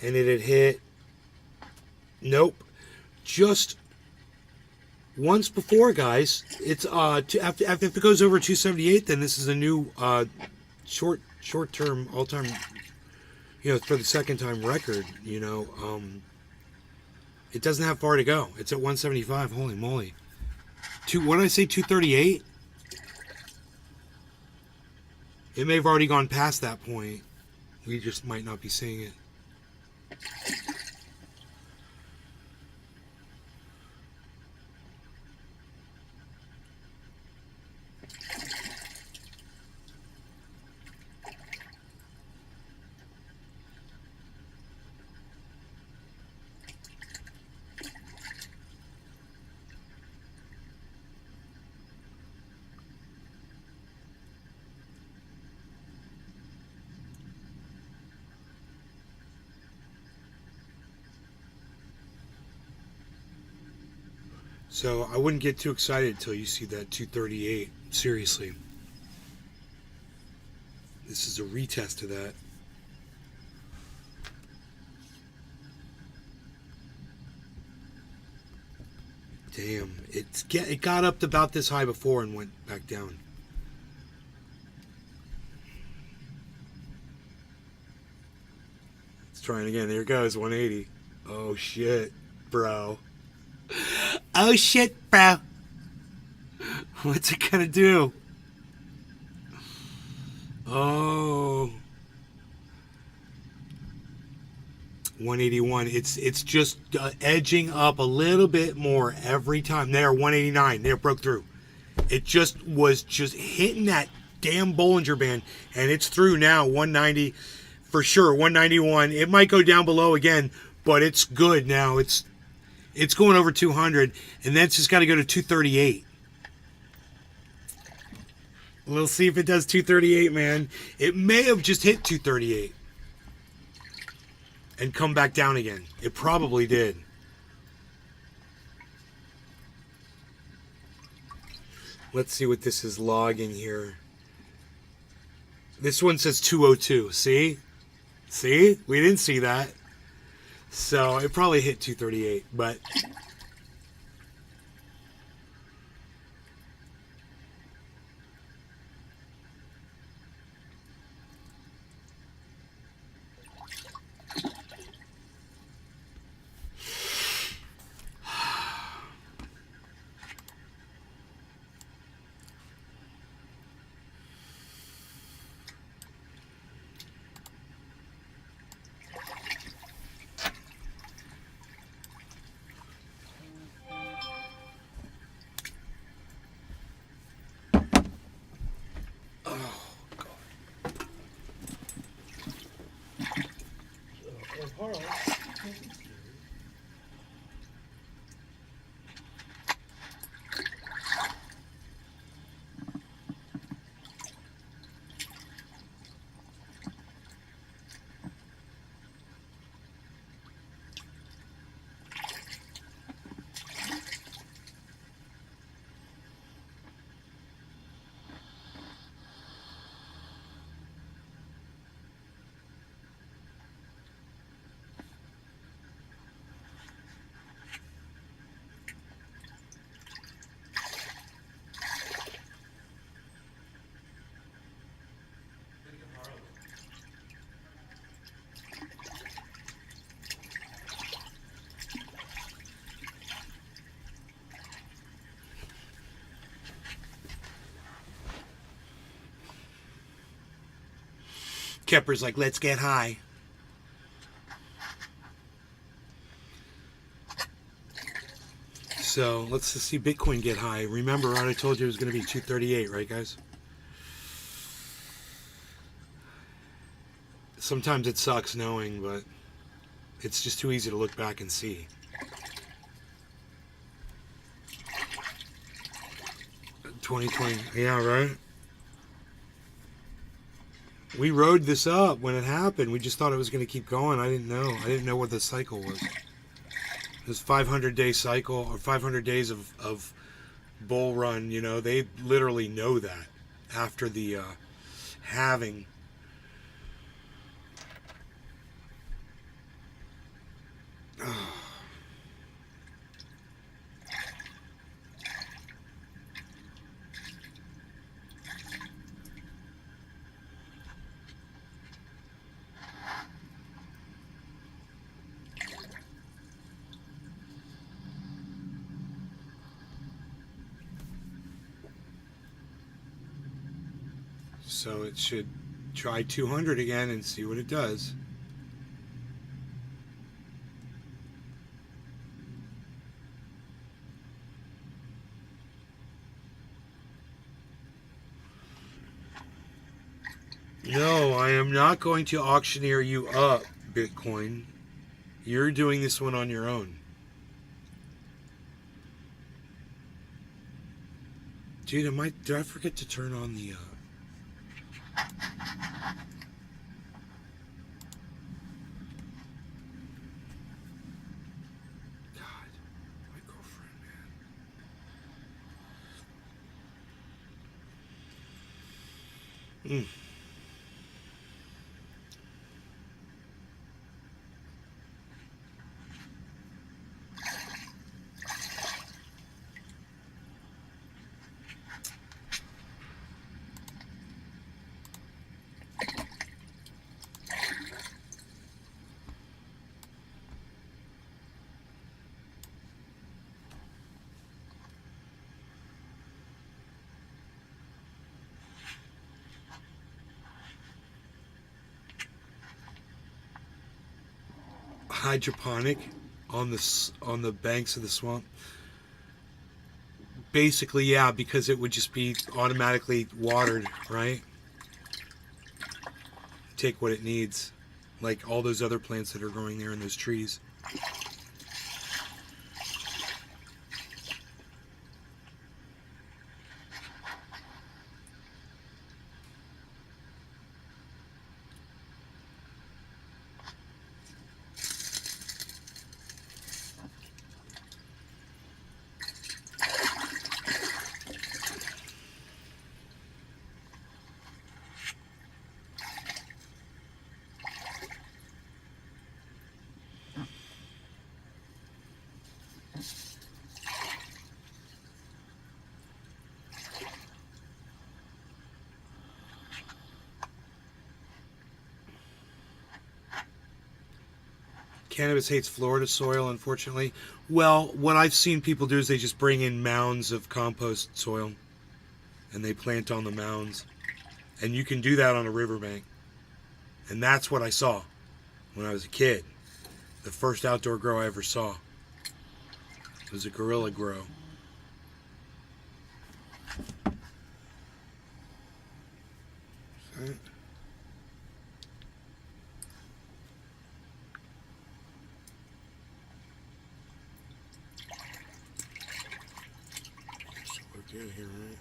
And it had hit... Nope. Just once before, guys. It's after if it goes over 278, then this is a new short-term all-time, for the second time record. It doesn't have far to go. It's at 175. Holy moly! When I say 238, it may have already gone past that point. We just might not be seeing it. So I wouldn't get too excited until you see that 238. Seriously. This is a retest of that. Damn. It got up to about this high before and went back down. trying again. There it goes, 180. Oh shit, bro. Oh shit, bro. What's it gonna do? Oh. 181. It's just edging up a little bit more every time. There, 189. There, broke through. It just was just hitting that damn Bollinger Band, and it's through now. 190 for sure. 191. It might go down below again, but it's good now. It's going over 200, and then it's just got to go to 238. We'll see if it does 238, man. It may have just hit 238 and come back down again. It probably did. Let's see what this is logging here. This one says 202. See? See? We didn't see that. So it probably hit 238, but Kepper's like, let's get high. So let's just see Bitcoin get high. Remember, right, I told you it was going to be 238, right, guys? Sometimes it sucks knowing, but it's just too easy to look back and see. $20.20, yeah, right? We rode this up when it happened. We just thought it was going to keep going. I didn't know. I didn't know what the cycle was. It was 500-day cycle, or 500 days of bull run. You know, they literally know that after the halving. So it should try 200 again and see what it does. No, I am not going to auctioneer you up, Bitcoin. You're doing this one on your own. Dude, did I forget to turn on the... God, my girlfriend, man. hydroponic on the banks of the swamp. Basically, yeah, because it would just be automatically watered, right? Take what it needs, like all those other plants that are growing there in those trees. Cannabis hates Florida soil, unfortunately. Well, what I've seen people do is they just bring in mounds of compost soil and they plant on the mounds. And you can do that on a riverbank. And that's what I saw when I was a kid. The first outdoor grow I ever saw. It was a gorilla grow. Okay. So we're good here, right?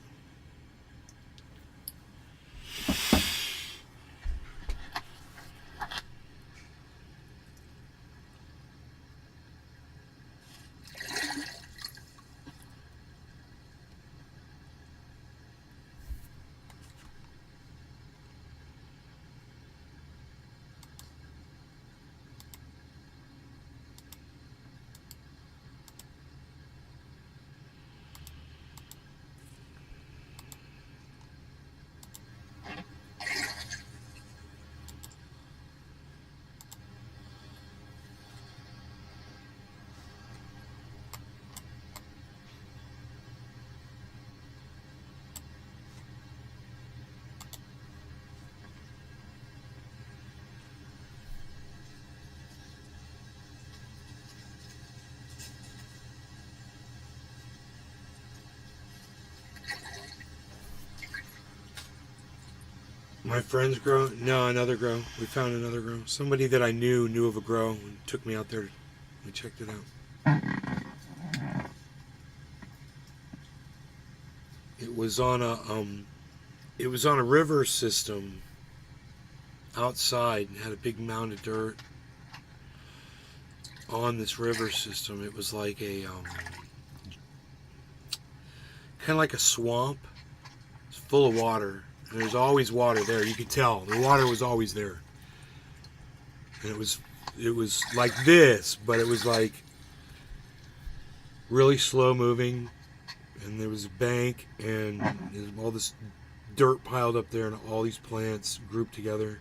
My friends grow? No, another grow. We found another grow. Somebody that I knew of a grow and took me out there. We checked it out. It was on a river system outside and had a big mound of dirt on this river system. It was like a kind of like a swamp. It's full of water. And there's always water there. You could tell the water was always there. And it was like this, but it was like really slow moving. And there was a bank and all this dirt piled up there and all these plants grouped together.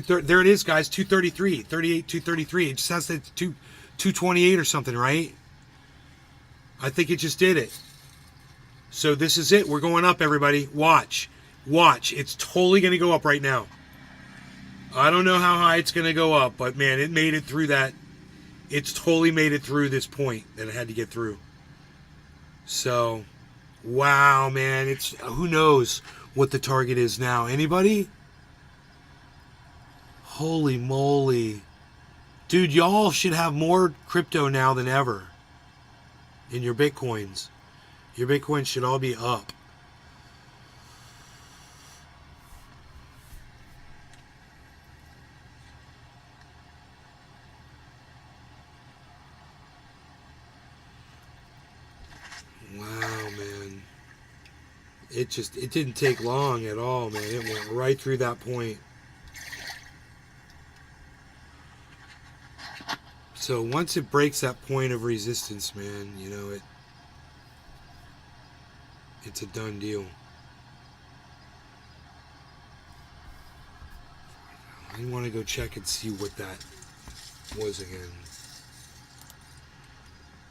There it is, guys. 233, 38, 233. It just has that 228 or something, right? I think it just did it. So this is it. We're going up, everybody. Watch. It's totally going to go up right now. I don't know how high it's going to go up, but man, it made it through that. It's totally made it through this point that it had to get through. So, wow, man. It's who knows what the target is now. Anybody? Holy moly. Dude, y'all should have more crypto now than ever in your Bitcoins. Your Bitcoins should all be up. Wow, man. It didn't take long at all, man. It went right through that point. So once it breaks that point of resistance, man, you know, it's a done deal. I want to go check and see what that was again.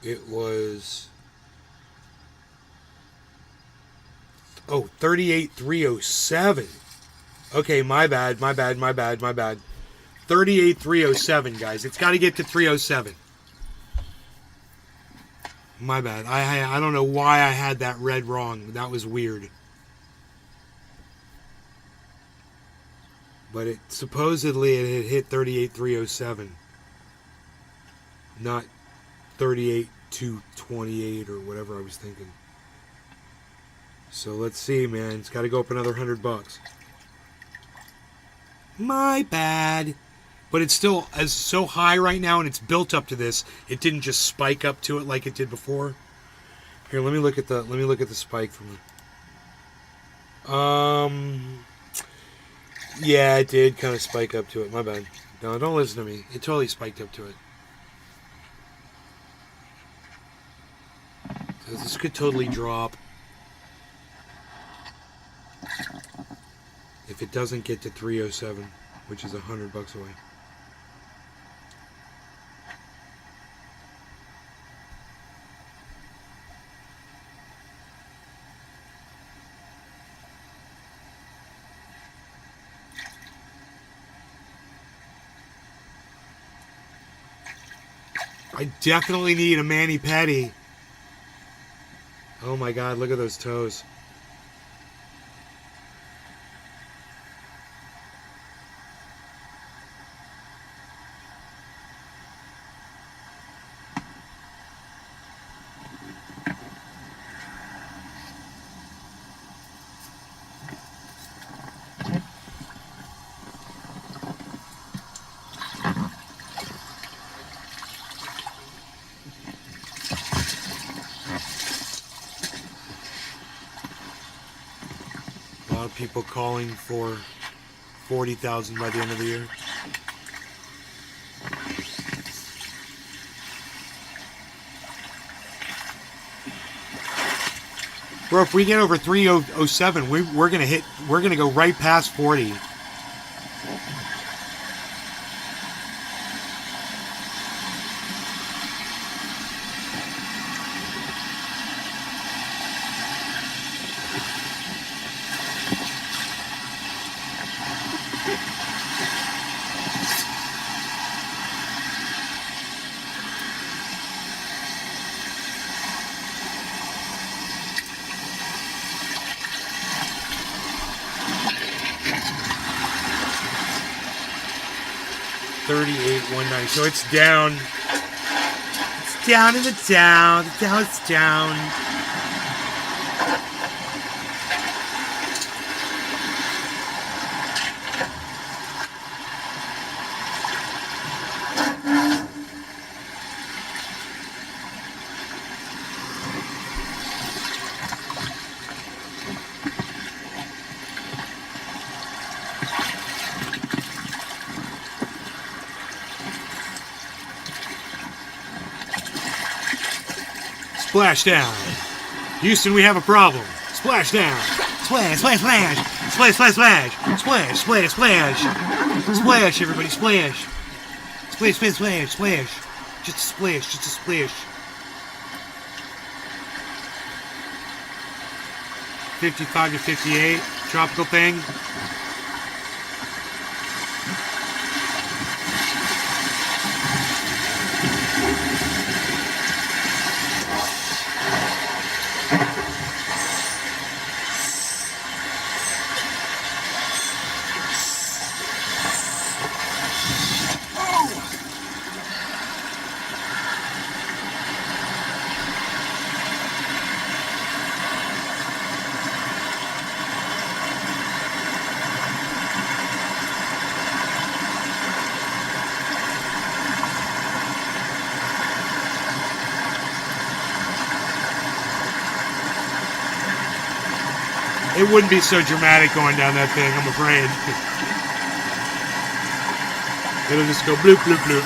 It was 38,307. Okay, my bad. 38,307, guys. It's got to get to 307. My bad. I don't know why I had that read wrong. That was weird. But it supposedly it had hit 38,307, not 38,228 or whatever I was thinking. So let's see, man. It's got to go up another $100. My bad. But it's still as so high right now, and it's built up to this. It didn't just spike up to it like it did before. Here, let me look at the spike from it. Yeah, it did kind of spike up to it. My bad. No, don't listen to me. It totally spiked up to it. So this could totally drop if it doesn't get to 307, which is $100 away. I definitely need a mani-pedi. Oh my God, look at those toes. A lot of people calling for 40,000 by the end of the year. Bro, if we get over 307, we're gonna go right past 40. $38,190. So it's down. It's down in the down. The down is down. Splash down. Houston, we have a problem. Splash down. Splash, splash, splash. Splash, splash, splash. Splash, splash, splash. Splash, everybody, splash. Splash, splash, splash, splash. Just a splash, just a splash. 55 to 58. Tropical thing. It wouldn't be so dramatic going down that thing, I'm afraid. It'll just go bloop, bloop, bloop.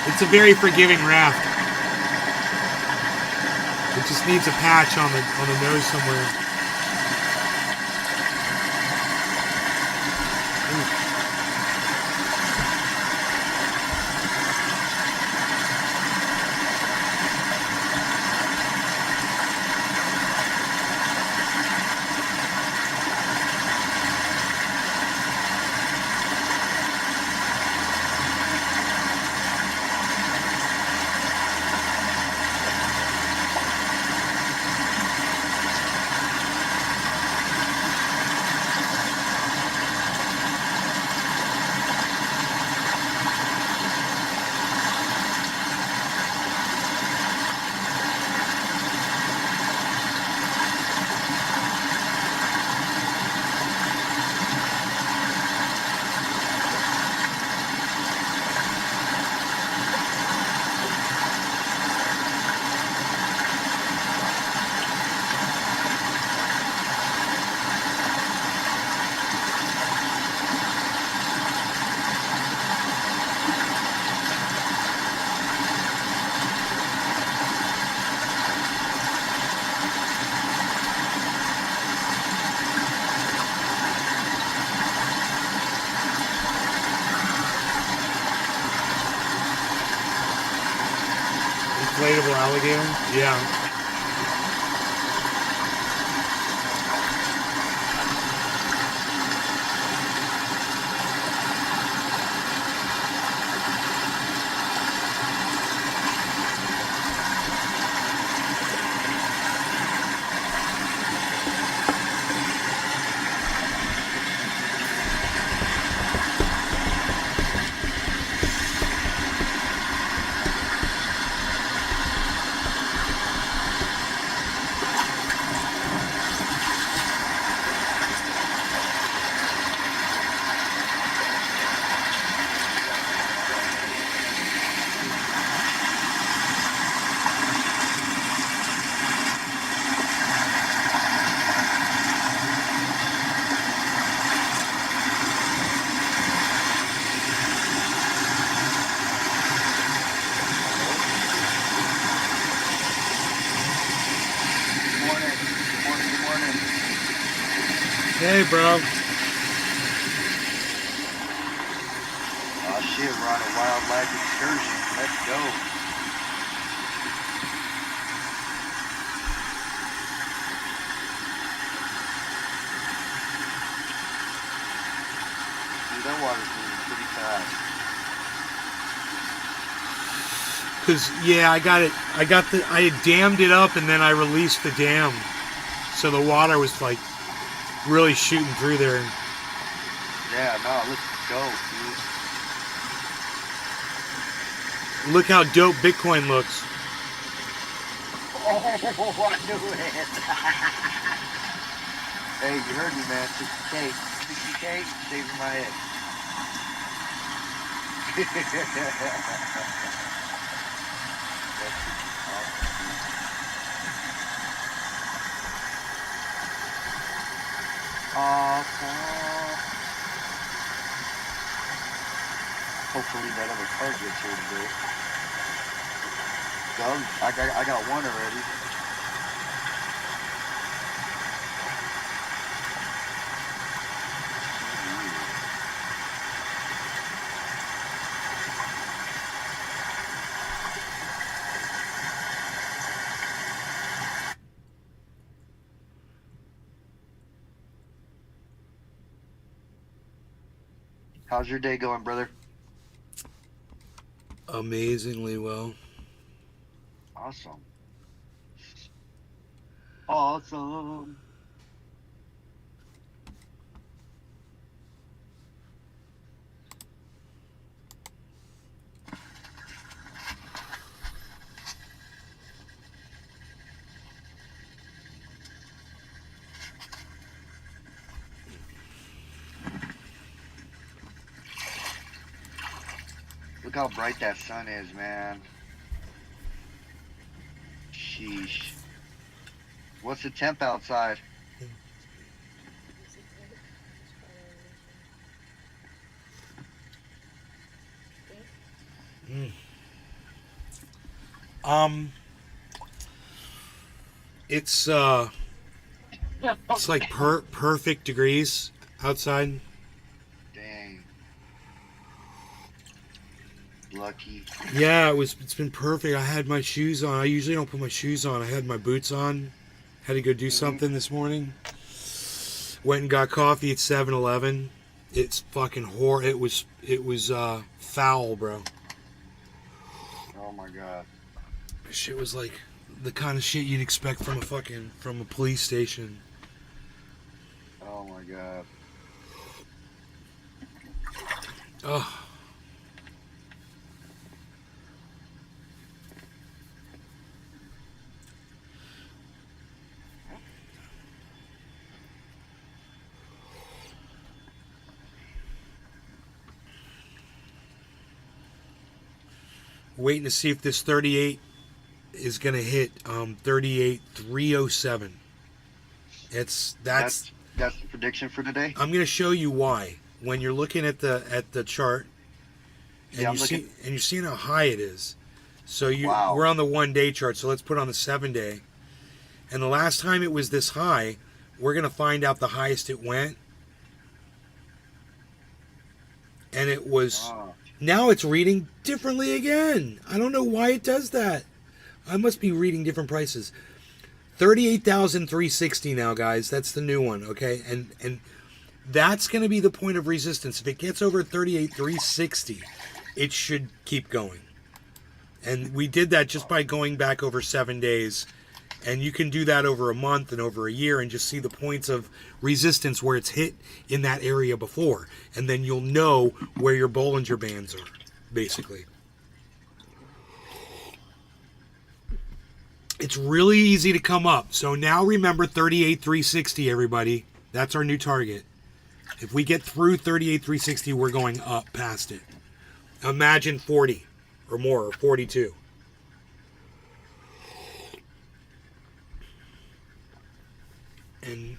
It's a very forgiving raft. It just needs a patch on the nose somewhere. Inflatable alligator? Yeah. Hey, bro. Oh shit, we're on a wildlife excursion. Let's go. Dude, that water's moving pretty fast. Cause yeah, I had dammed it up and then I released the dam, so the water was like really shooting through there. Yeah, no, let's go, dude. Look how dope Bitcoin looks. Oh, I knew it. Hey, you heard me, man. 60K. 60K, saving my head. Awesome. Hopefully that other car gets here today. I got one already. How's your day going, brother? Amazingly well. Awesome. Awesome. Look how bright that sun is, man. Sheesh. What's the temp outside? Mm. Um, it's like perfect degrees outside. Dang. Lucky. Yeah, it's been perfect. I had my shoes on. I usually don't put my shoes on. I had my boots on. Had to go do something this morning. Went and got coffee at 7-Eleven. It's fucking it was foul, bro. Oh my god. Shit was like the kind of shit you'd expect from a police station. Oh my god. Oh, waiting to see if this 38 is gonna hit 38,307. That's That's the prediction for today. I'm gonna show you why. When you're looking at the chart and Yeah, I'm looking. you're seeing how high it is. So Wow. we're on the 1 day chart, so let's put on the 7 day. And the last time it was this high, we're gonna find out the highest it went. And it was Oh, now it's reading differently again. I don't know why it does that. I must be reading different prices. 38,360 now, guys. That's the new one, okay? And that's going to be the point of resistance. If it gets over 38,360, it should keep going. And we did that just by going back over 7 days. And you can do that over a month and over a year and just see the points of resistance where it's hit in that area before. And then you'll know where your Bollinger Bands are, basically. It's really easy to come up. So now remember 38,360, everybody. That's our new target. If we get through 38,360, we're going up past it. Imagine 40 or more, or 42. And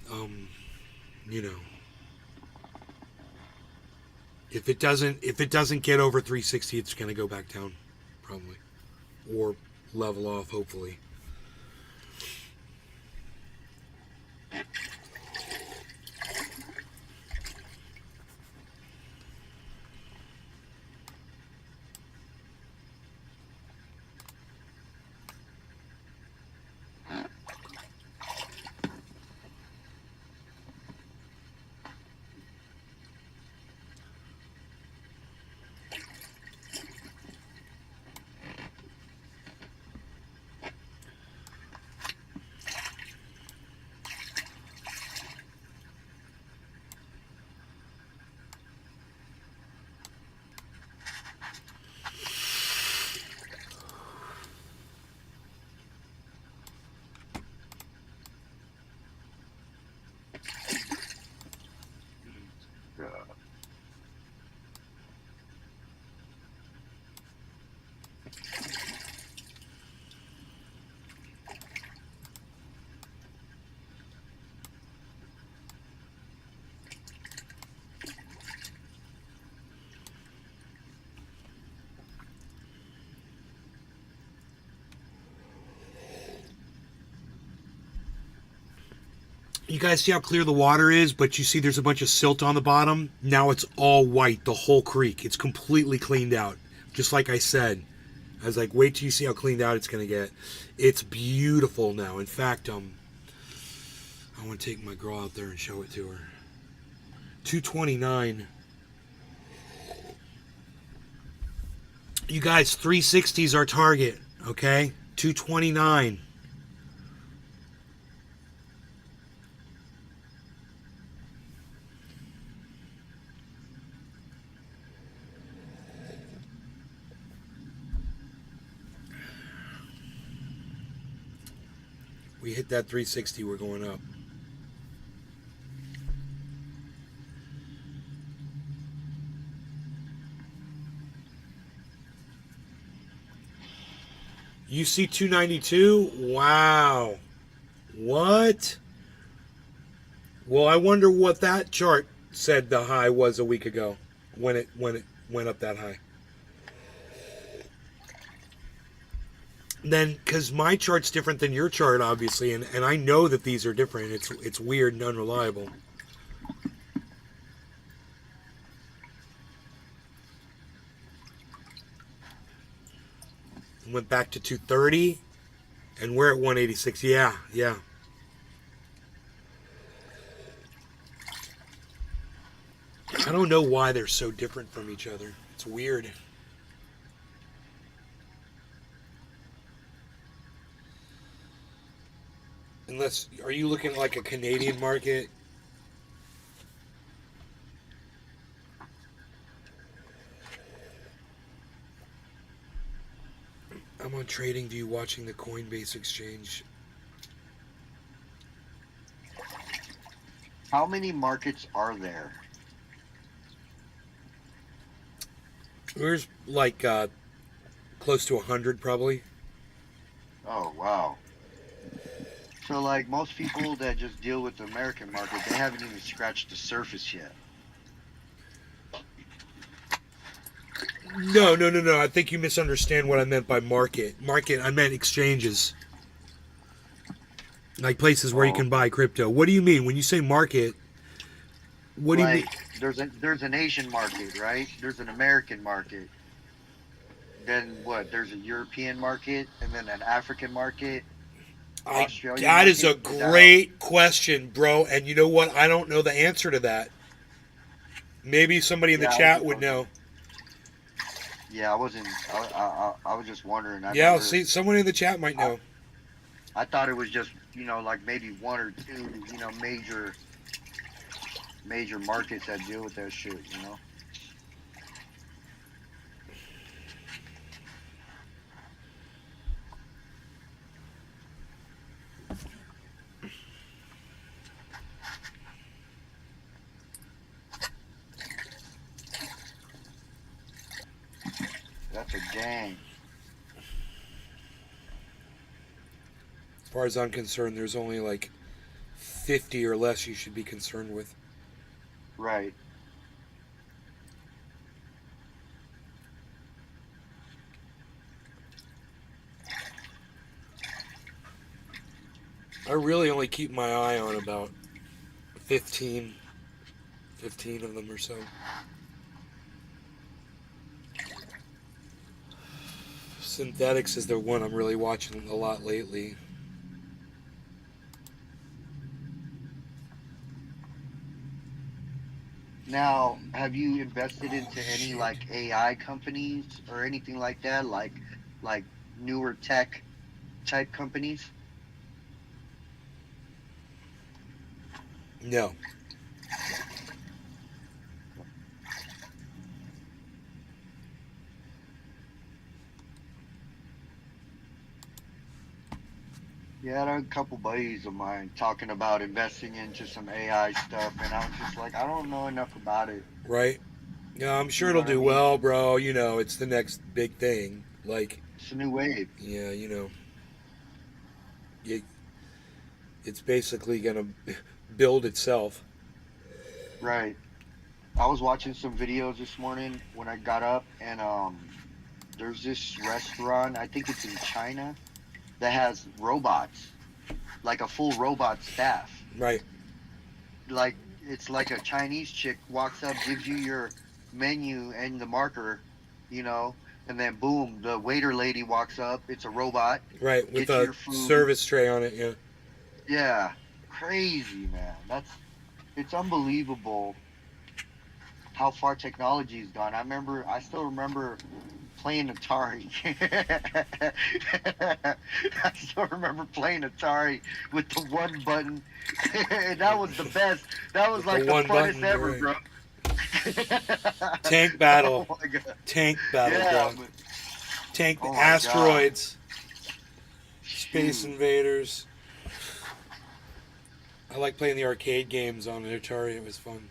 you know, if it doesn't get over 360, it's going to go back down, probably, or level off, hopefully. God. You guys see how clear the water is, but you see there's a bunch of silt on the bottom? Now it's all white, the whole creek. It's completely cleaned out. Just like I said. I was like, wait till you see how cleaned out it's going to get. It's beautiful now. In fact, I want to take my girl out there and show it to her. 229. You guys, 360 is our target, okay? 229. We hit that 360, we're going up. You see 292? Wow. What? Well, I wonder what that chart said the high was a week ago when it went up that high. Then, because my chart's different than your chart, obviously, and I know that these are different. It's weird and unreliable. Went back to 230, and we're at 186. Yeah. I don't know why they're so different from each other. It's weird. Unless, are you looking at like a Canadian market? I'm on TradingView watching the Coinbase exchange. How many markets are there? There's like close to 100 probably. Oh, wow. So, like, most people that just deal with the American market, they haven't even scratched the surface yet. No. I think you misunderstand what I meant by market. Market, I meant exchanges. Like places where you Oh, can buy crypto. What do you mean when you say market? What do you mean? like, there's an Asian market, right? There's an American market. Then what? There's a European market, and then an African market, Australian That is market. a Is that how? great question, bro. And you know what? I don't know the answer to that. Maybe somebody in the Yeah, chat would know. yeah, I wasn't. I was just wondering. I Yeah, never. see, someone in the chat might I, know. I thought it was just like maybe one or two major markets that deal with that shit. That's a gang. As far as I'm concerned, there's only like 50 or less you should be concerned with. Right. I really only keep my eye on about 15 of them or so. Synthetics is the one I'm really watching a lot lately. Now, have you invested Oh, into any shit. like AI companies or anything like that, like newer tech type companies? No. Yeah, I had a couple buddies of mine talking about investing into some AI stuff, and I was just like, I don't know enough about it. Right? Yeah, I'm sure You know it'll what I do mean? well, bro. You know, it's the next big thing. Like, It's a new wave. yeah, you know, it, it's basically gonna build itself. Right. I was watching some videos this morning when I got up, and there's this restaurant, I think it's in China, that has robots, like a full robot staff. Right. Like it's like a Chinese chick walks up, gives you your menu and the marker, you know, and then boom, the waiter lady walks up. It's a robot, Right. With gets you a your food. service tray on it. Yeah. Yeah, crazy man. It's unbelievable how far technology's gone. I still remember playing Atari. I still remember playing Atari with the one button. That was the best. That was With the like the one funnest button. ever, Right. bro. Tank Oh battle. my god. Tank battle, Yeah, bro. but Tank oh the my god. asteroids. Space Shoot. invaders. I like playing the arcade games on Atari. It was fun.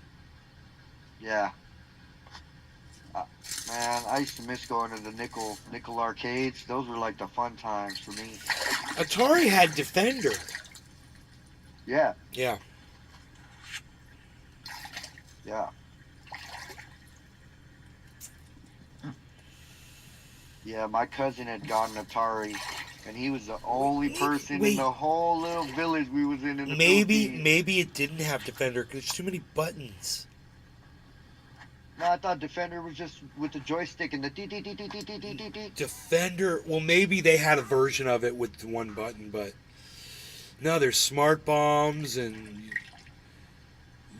Yeah. Uh, Man, I used to miss going to the nickel arcades. Those were like the fun times for me. Atari had Defender. Yeah, Yeah. yeah, yeah. My cousin had gotten Atari, and he was the Wait, only maybe, person in wait. the whole little village we was in the Maybe, Philippines. maybe it didn't have Defender because there's too many buttons. No, I thought Defender was just with the joystick and the dee dee dee dee dee dee dee dee dee. Defender, well, maybe they had a version of it with one button, but no, there's smart bombs and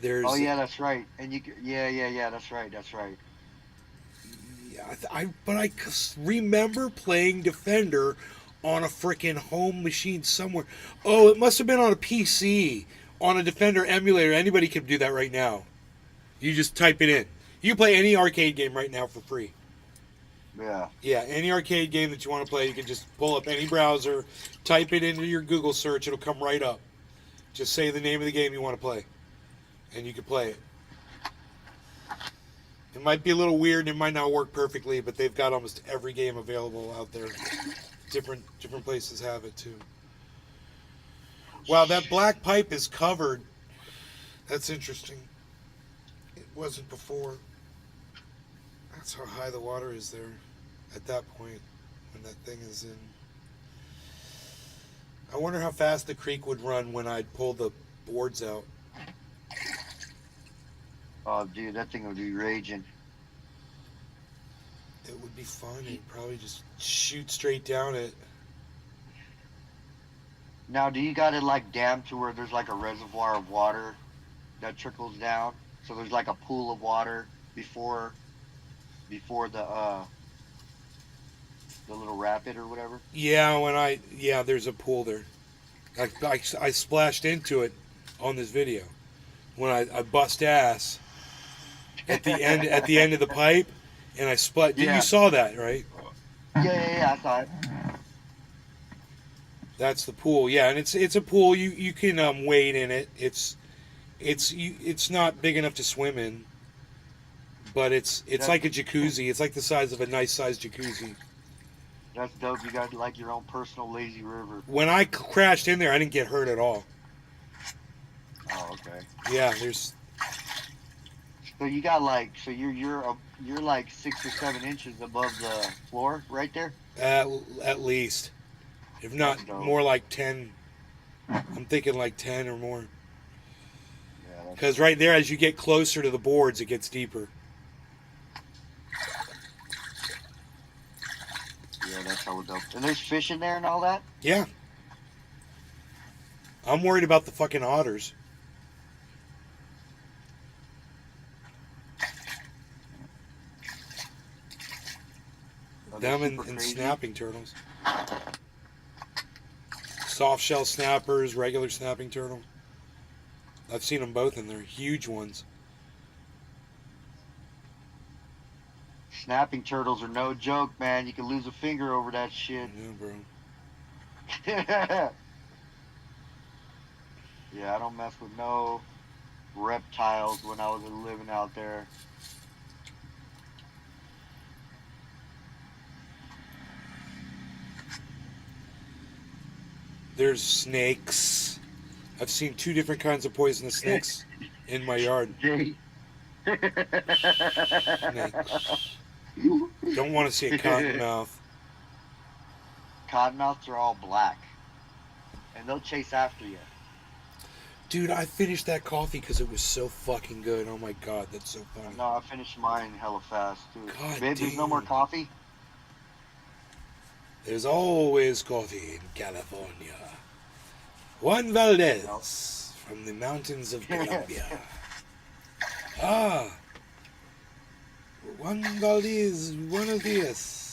Oh there's yeah, that's right. And yeah, yeah, yeah. That's right. That's right. yeah, but I remember playing Defender on a freaking home machine somewhere. Oh, it must have been on a PC on a Defender emulator. Anybody can do that right now. You just type it in. You can play any arcade game right now for free. Yeah. Yeah, any arcade game that you want to play, you can just pull up any browser, type it into your Google search, it'll come right up. Just say the name of the game you want to play, and you can play it. It might be a little weird and it might not work perfectly, but they've got almost every game available out there. Different places have it too. Wow, that black pipe is covered. That's interesting. It wasn't before. That's how high the water is there at that point when that thing is in. I wonder how fast the creek would run when I'd pull the boards out. Oh, dude, that thing would be raging. It would be fun. You'd probably just shoot straight down it. Now, do you got it like dammed to where there's like a reservoir of water that trickles down? So there's like a pool of water before the little rapid or whatever. Yeah, there's a pool there. I splashed into it on this video when I bust ass at the end of the pipe, and I splat. You Yeah, saw that, right? yeah, yeah, yeah. I saw it. That's the pool. Yeah, and it's a pool. You can wade in it. It's not big enough to swim in, but it's That like a jacuzzi. It's like the size of a nice sized jacuzzi. that's dope. You got like your own personal lazy river. When I crashed in there, I didn't get hurt at all. Oh, okay. Yeah, there's So you got like you're like 6 or 7 inches above the floor right there. at least, if That's not dope. more like 10. I'm thinking like 10 or more. Yeah, that's Because right there, as you get closer to the boards, it gets deeper. yeah, that's how dope. And there's fish in there and all that. Yeah, I'm worried about the fucking otters. Are they Them super and crazy? snapping turtles. Soft shell snappers, regular snapping turtle. I've seen them both and they're huge ones. Snapping turtles are no joke, man. You can lose a finger over that shit. Yeah, bro. Yeah, I don't mess with no reptiles when I was living out there. There's snakes. I've seen 2 different kinds of poisonous snakes in my yard. Jay. Snake. Don't want to see a cottonmouth. Cottonmouths are all black, and they'll chase after you. Dude, I finished that coffee because it was so fucking good. Oh my god, that's so funny. No, I finished mine hella fast too. God Babe, there's no more damn. coffee. There's always coffee in California. Juan Valdez from the mountains of Colombia. Ah, Juan Valdez, buenos dias.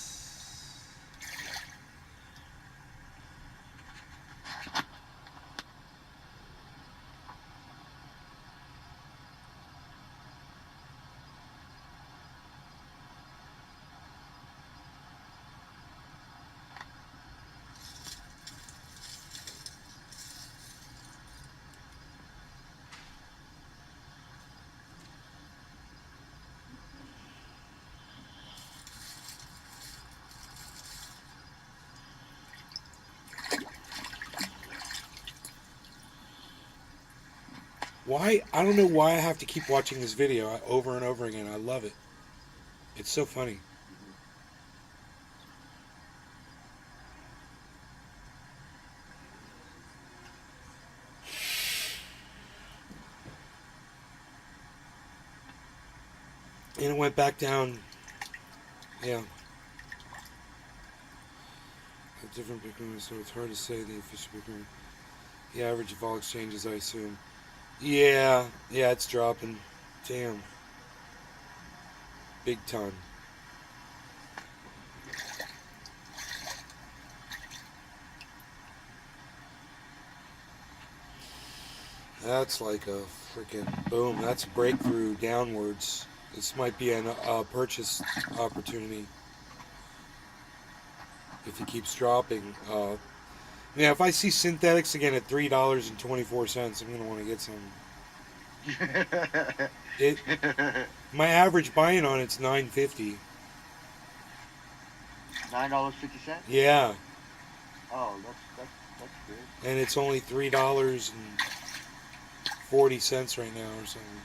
Why? I don't know why I have to keep watching this video over and over again. I love it. It's so funny. And it went back down. Yeah. A different Bitcoin, so it's hard to say the official Bitcoin. The average of all exchanges, I assume. Yeah, it's dropping. Damn. Big time. That's like a freaking boom. That's a breakthrough downwards. This might be a purchase opportunity if it keeps dropping. Yeah, if I see synthetics again at $3.24, I'm gonna want to get some. It my average buy-in on it's $9.50. $9.50. Yeah, Oh, that's good. and it's only $3.40 right now or something.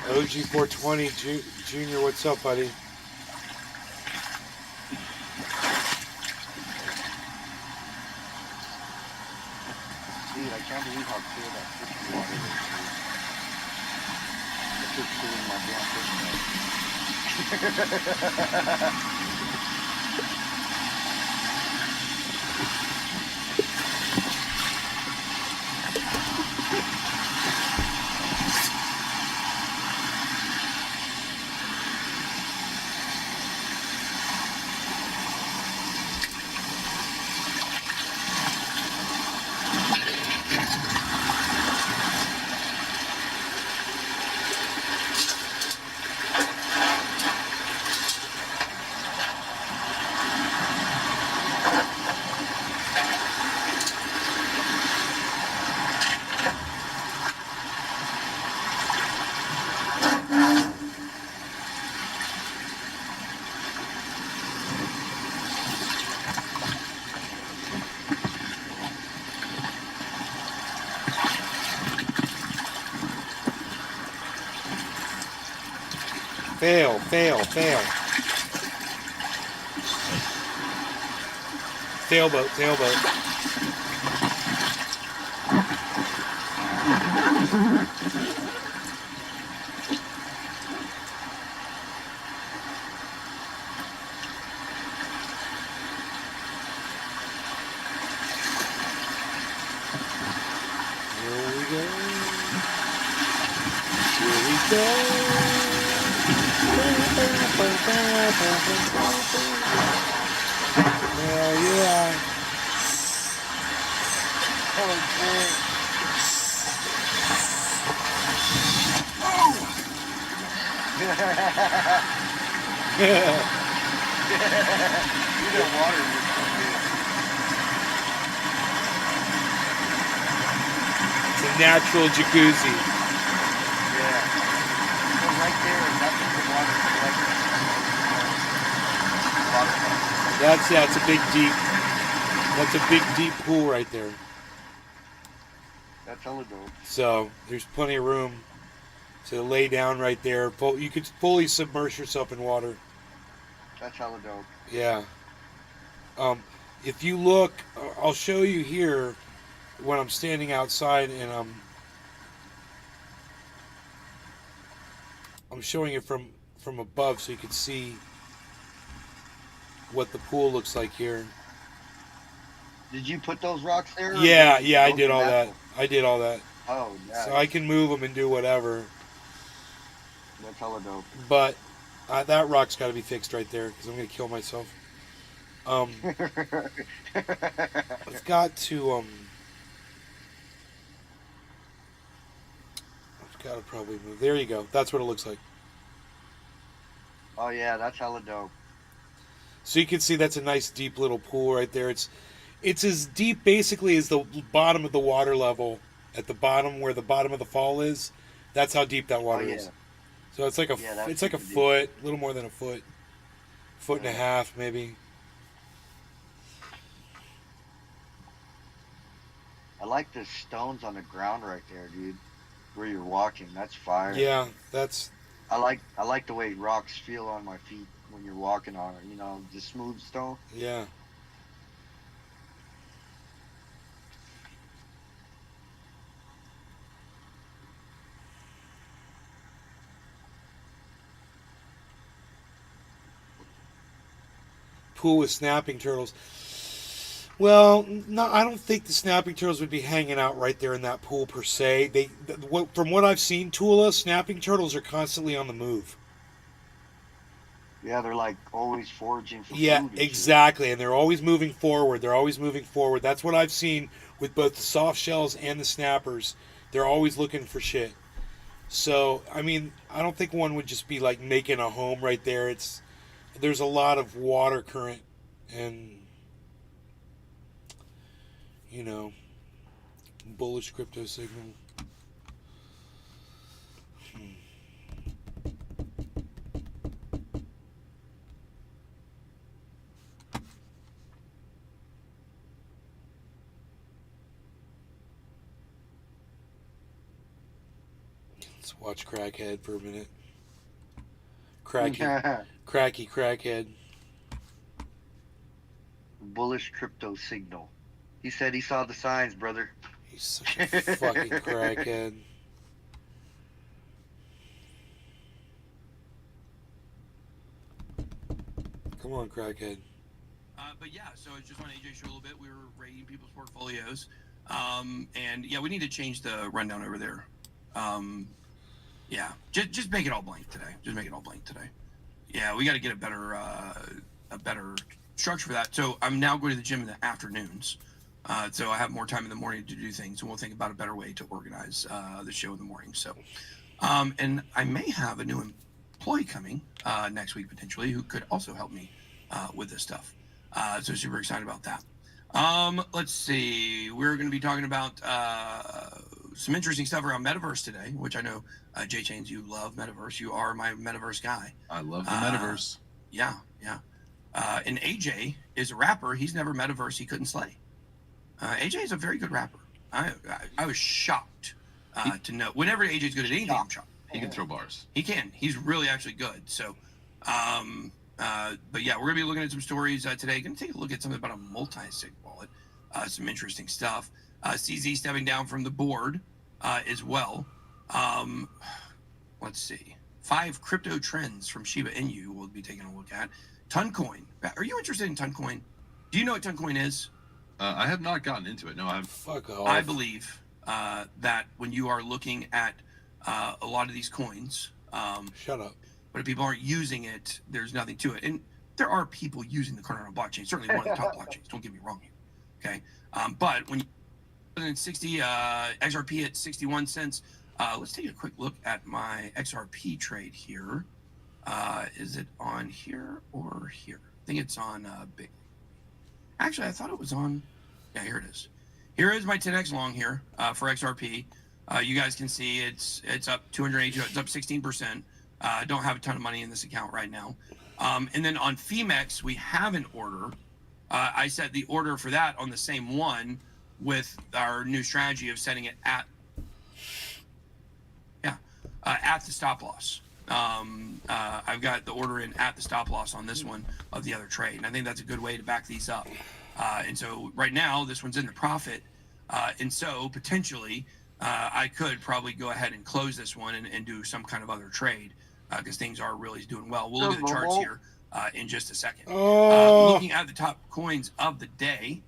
OG 420 Junior, what's up, buddy? Dude, I can't believe how clear that freaking water is. I took two in my damn fish. Fail. Sailboat. Here we go. Hell yeah. Oh, man. You know water is so good. It's a natural jacuzzi. Yeah. So right there, that's what the water collects. That's a big deep pool right there. That's hella dope. So there's plenty of room to lay down right there. You could fully submerge yourself in water. That's hella dope. Yeah. If you look, I'll show you here when I'm standing outside and I'm showing it from above so you can see what the pool looks like here. Did you put those rocks there? Yeah, I did all that. Oh, yeah. So I can move them and do whatever. That's hella dope. But That rock's got to be fixed right there because I'm going to kill myself. Um, I've got to I've got to probably move. There you go. That's what it looks like. Oh yeah, that's hella dope. So you can see that's a nice deep little pool right there. It's as deep basically as the bottom of the water level at the bottom where the bottom of the fall is. That's how deep that Oh water is. yeah, So yeah, that's it's like a super deep. foot, a little more than a foot, foot and a Yeah. half maybe. I like the stones on the ground right there, dude. Where you're walking, that's fire. Yeah, that's I like the way rocks feel on my feet when you're walking on it. The smooth stone. yeah. Pool with snapping turtles. Well, no, I don't think the snapping turtles would be hanging out right there in that pool per se. From what I've seen, Tula, snapping turtles are constantly on the move. Yeah, they're like always foraging for Yeah, food and shit. exactly, and they're always moving forward. They're always moving forward. That's what I've seen with both the soft shells and the snappers. They're always looking for shit. So, I mean, I don't think one would just be like making a home right there. There's a lot of water current and you know, bullish crypto signal. Let's watch Crackhead for a minute. Cracky Crackhead. Bullish crypto signal. He said he saw the signs, brother. He's such a fucking crackhead. Come on, Crackhead. But yeah, so it's just on AJ show a little bit. We were rating people's portfolios, and yeah, we need to change the rundown over there. Yeah, just make it all blank today. Just make it all blank today. Yeah, we got to get a better structure for that. So I'm now going to the gym in the afternoons. So I have more time in the morning to do things, and we'll think about a better way to organize the show in the morning. So, and I may have a new employee coming next week potentially who could also help me with this stuff. So super excited about that. Let's see. We're going to be talking about some interesting stuff around Metaverse today, which I know, Jay Chains, you love Metaverse. You are my Metaverse guy. I love the Metaverse. Yeah. And AJ is a rapper. He's never Metaverse. He couldn't slay. AJ is a very good rapper. I was shocked to know. Whenever AJ's good at anything, I'm shocked. He can throw bars. He can. He's really actually good. So, but yeah, we're gonna be looking at some stories today. Gonna take a look at something about a multi-sig wallet. Some interesting stuff. CZ stepping down from the board as well. Let's see. 5 crypto trends from Shiba Inu we'll be taking a look at. Toncoin. Are you interested in Toncoin? Do you know what Toncoin is? I have not gotten into it. No, Fuck off. I believe that when you are looking at a lot of these coins, Shut up. but if people aren't using it, there's nothing to it. And there are people using the Cardano blockchain, certainly one of the top blockchains. Don't get me wrong here. Okay. But when you 60 XRP at 61 cents, let's take a quick look at my XRP trade here. Is it on here or here? I think it's on Big. Actually, I thought it was on. Yeah, here it is. Here is my 10x long here for XRP. You guys can see it's up 280. It's up 16%. Don't have a ton of money in this account right now. And then on Femex, we have an order. I set the order for that on the same one with our new strategy of setting it at the stop loss. I've got the order in at the stop loss on this one of the other trade, and I think that's a good way to back these up. And so right now, this one's in the profit, and so potentially I could probably go ahead and close this one and do some kind of other trade because things are really doing well. We'll look at the charts here in just a second. Looking at the top coins of the day,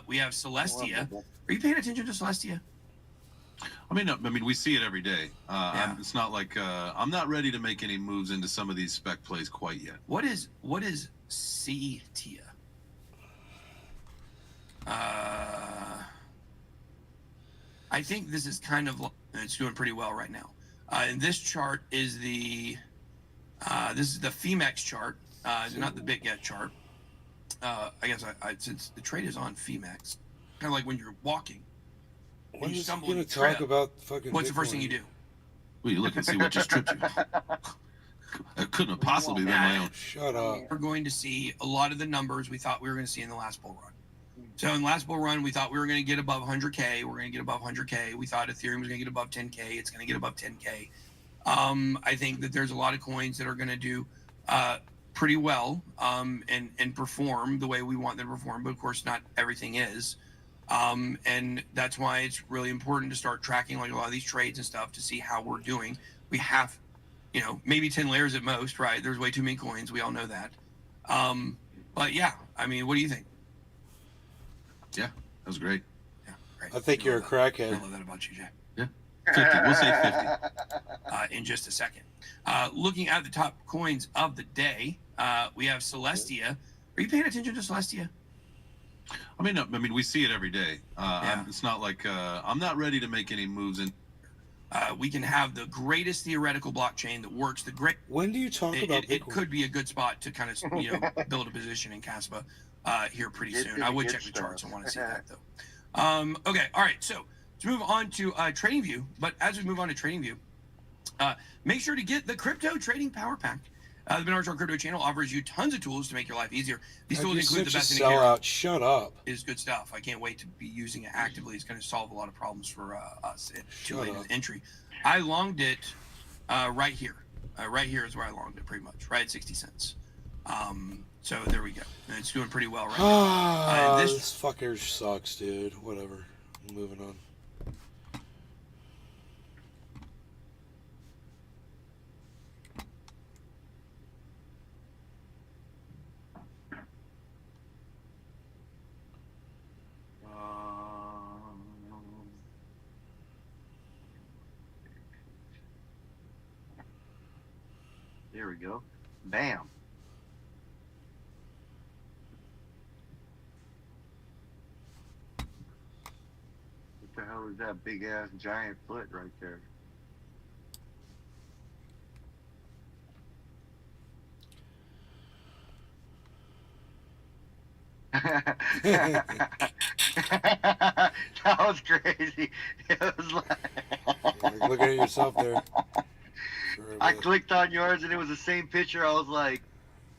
we have Celestia. Are you paying attention to Celestia? We see it every day. Yeah. It's not like I'm not ready to make any moves into some of these spec plays quite yet. What is C-Tia? I think this is kind of, it's doing pretty well right now. And this chart is this is the FEMEX chart, not the Big Get chart. I guess since the trade is on FEMEX, kind of like when you're walking. When you is he stumble gonna and you trip. talk about fucking What's the first Bitcoin? thing you do? Well, you look and see what just tripped you. It couldn't have possibly been my own. Shut up. We're going to see a lot of the numbers we thought we were going to see in the last bull run. So in the last bull run, we thought we were going to get above 100K. We're going to get above 100K. We thought Ethereum was going to get above 10K. It's going to get above 10K. I think that there's a lot of coins that are going to do pretty well and perform the way we want them to perform. But of course, not everything is. And that's why it's really important to start tracking like a lot of these trades and stuff to see how we're doing. We have, maybe 10 layers at most, right? There's way too many coins. We all know that. But yeah, what do you think? Yeah, that was great. Yeah, great. I think you're a I crackhead. love that about you, Jay. Yeah, 50. We'll say 50. In just a second. Looking at the top coins of the day, we have Celestia. Are you paying attention to Celestia? We see it every day. Yeah. It's not like I'm not ready to make any moves in. We can have the greatest theoretical blockchain that works. When do you talk about It Bitcoin? could be a good spot to kind of build a position in Caspa here pretty It's soon. I would good check the charts. I stuff. want to see that though. Okay, all right. So let's move on to TradingView. But as we move on to TradingView, make sure to get the Crypto Trading Power Pack. The Ben Armstrong Crypto Channel offers you tons of tools to make your life easier. These God, tools you're include the such a best indicator. sellout. Shut up. Is good stuff. I can't wait to be using it actively. It's going to solve a lot of problems for us at too Shut late up. an entry. I longed it right here. Right here is where I longed it pretty much, right at 60 cents. So there we go. And it's doing pretty well right now. Ah, this- this fucker sucks, dude. Whatever. Moving on. There we go. Bam. What the hell is that big ass giant foot right there? That was crazy. It was like You're looking at yourself there. I clicked on yours and it was the same picture. I was like,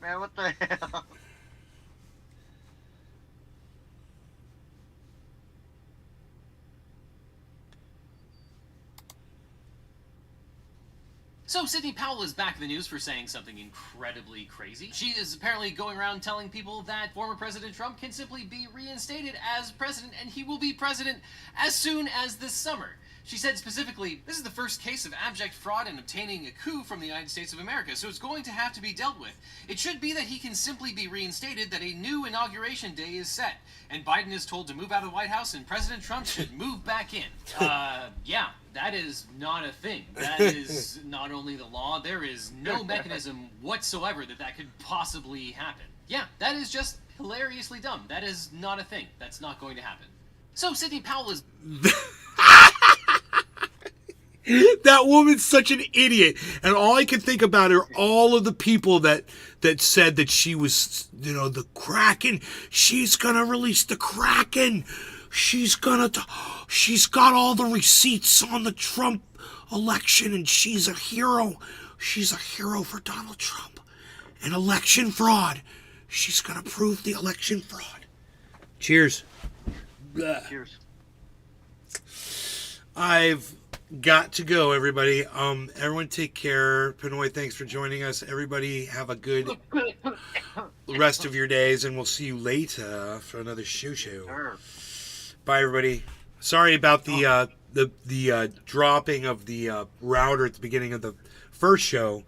man, what the hell? So Sidney Powell is back in the news for saying something incredibly crazy. She is apparently going around telling people that former President Trump can simply be reinstated as president and he will be president as soon as this summer. She said specifically, this is the first case of abject fraud and obtaining a coup from the United States of America, so it's going to have to be dealt with. It should be that he can simply be reinstated, that a new inauguration day is set, and Biden is told to move out of the White House and President Trump should move back in. Yeah, that is not a thing. That is not only the law, there is no mechanism whatsoever that could possibly happen. Yeah, that is just hilariously dumb. That is not a thing. That's not going to happen. So Sidney Powell is... That woman's such an idiot, and all I can think about are all of the people that said that she was, the Kraken. She's gonna release the Kraken. She's got all the receipts on the Trump election, and she's a hero. She's a hero for Donald Trump. And election fraud. She's gonna prove the election fraud. Cheers. Cheers. I've got to go, everybody. Everyone take care. Pinoy, thanks for joining us. Everybody have a good rest of your days, and we'll see you later for another show. Sure. Bye, everybody. Sorry about the dropping of the router at the beginning of the first show.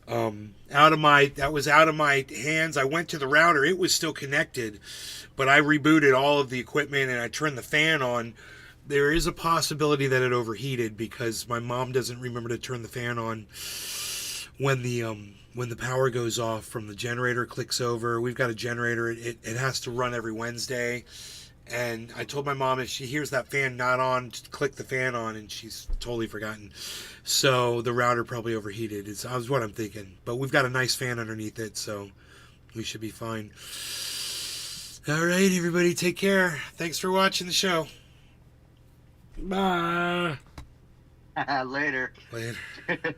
That was out of my hands. I went to the router. It was still connected, but I rebooted all of the equipment and I turned the fan on. there is a possibility that it overheated because my mom doesn't remember to turn the fan on when the power goes off from the generator clicks over. We've got a generator. It has to run every Wednesday. And I told my mom if she hears that fan not on, just click the fan on, and she's totally forgotten. So the router probably overheated. Is what I'm thinking. But we've got a nice fan underneath it, so we should be fine. All right, everybody, take care. Thanks for watching the show. Bye. Later. Later.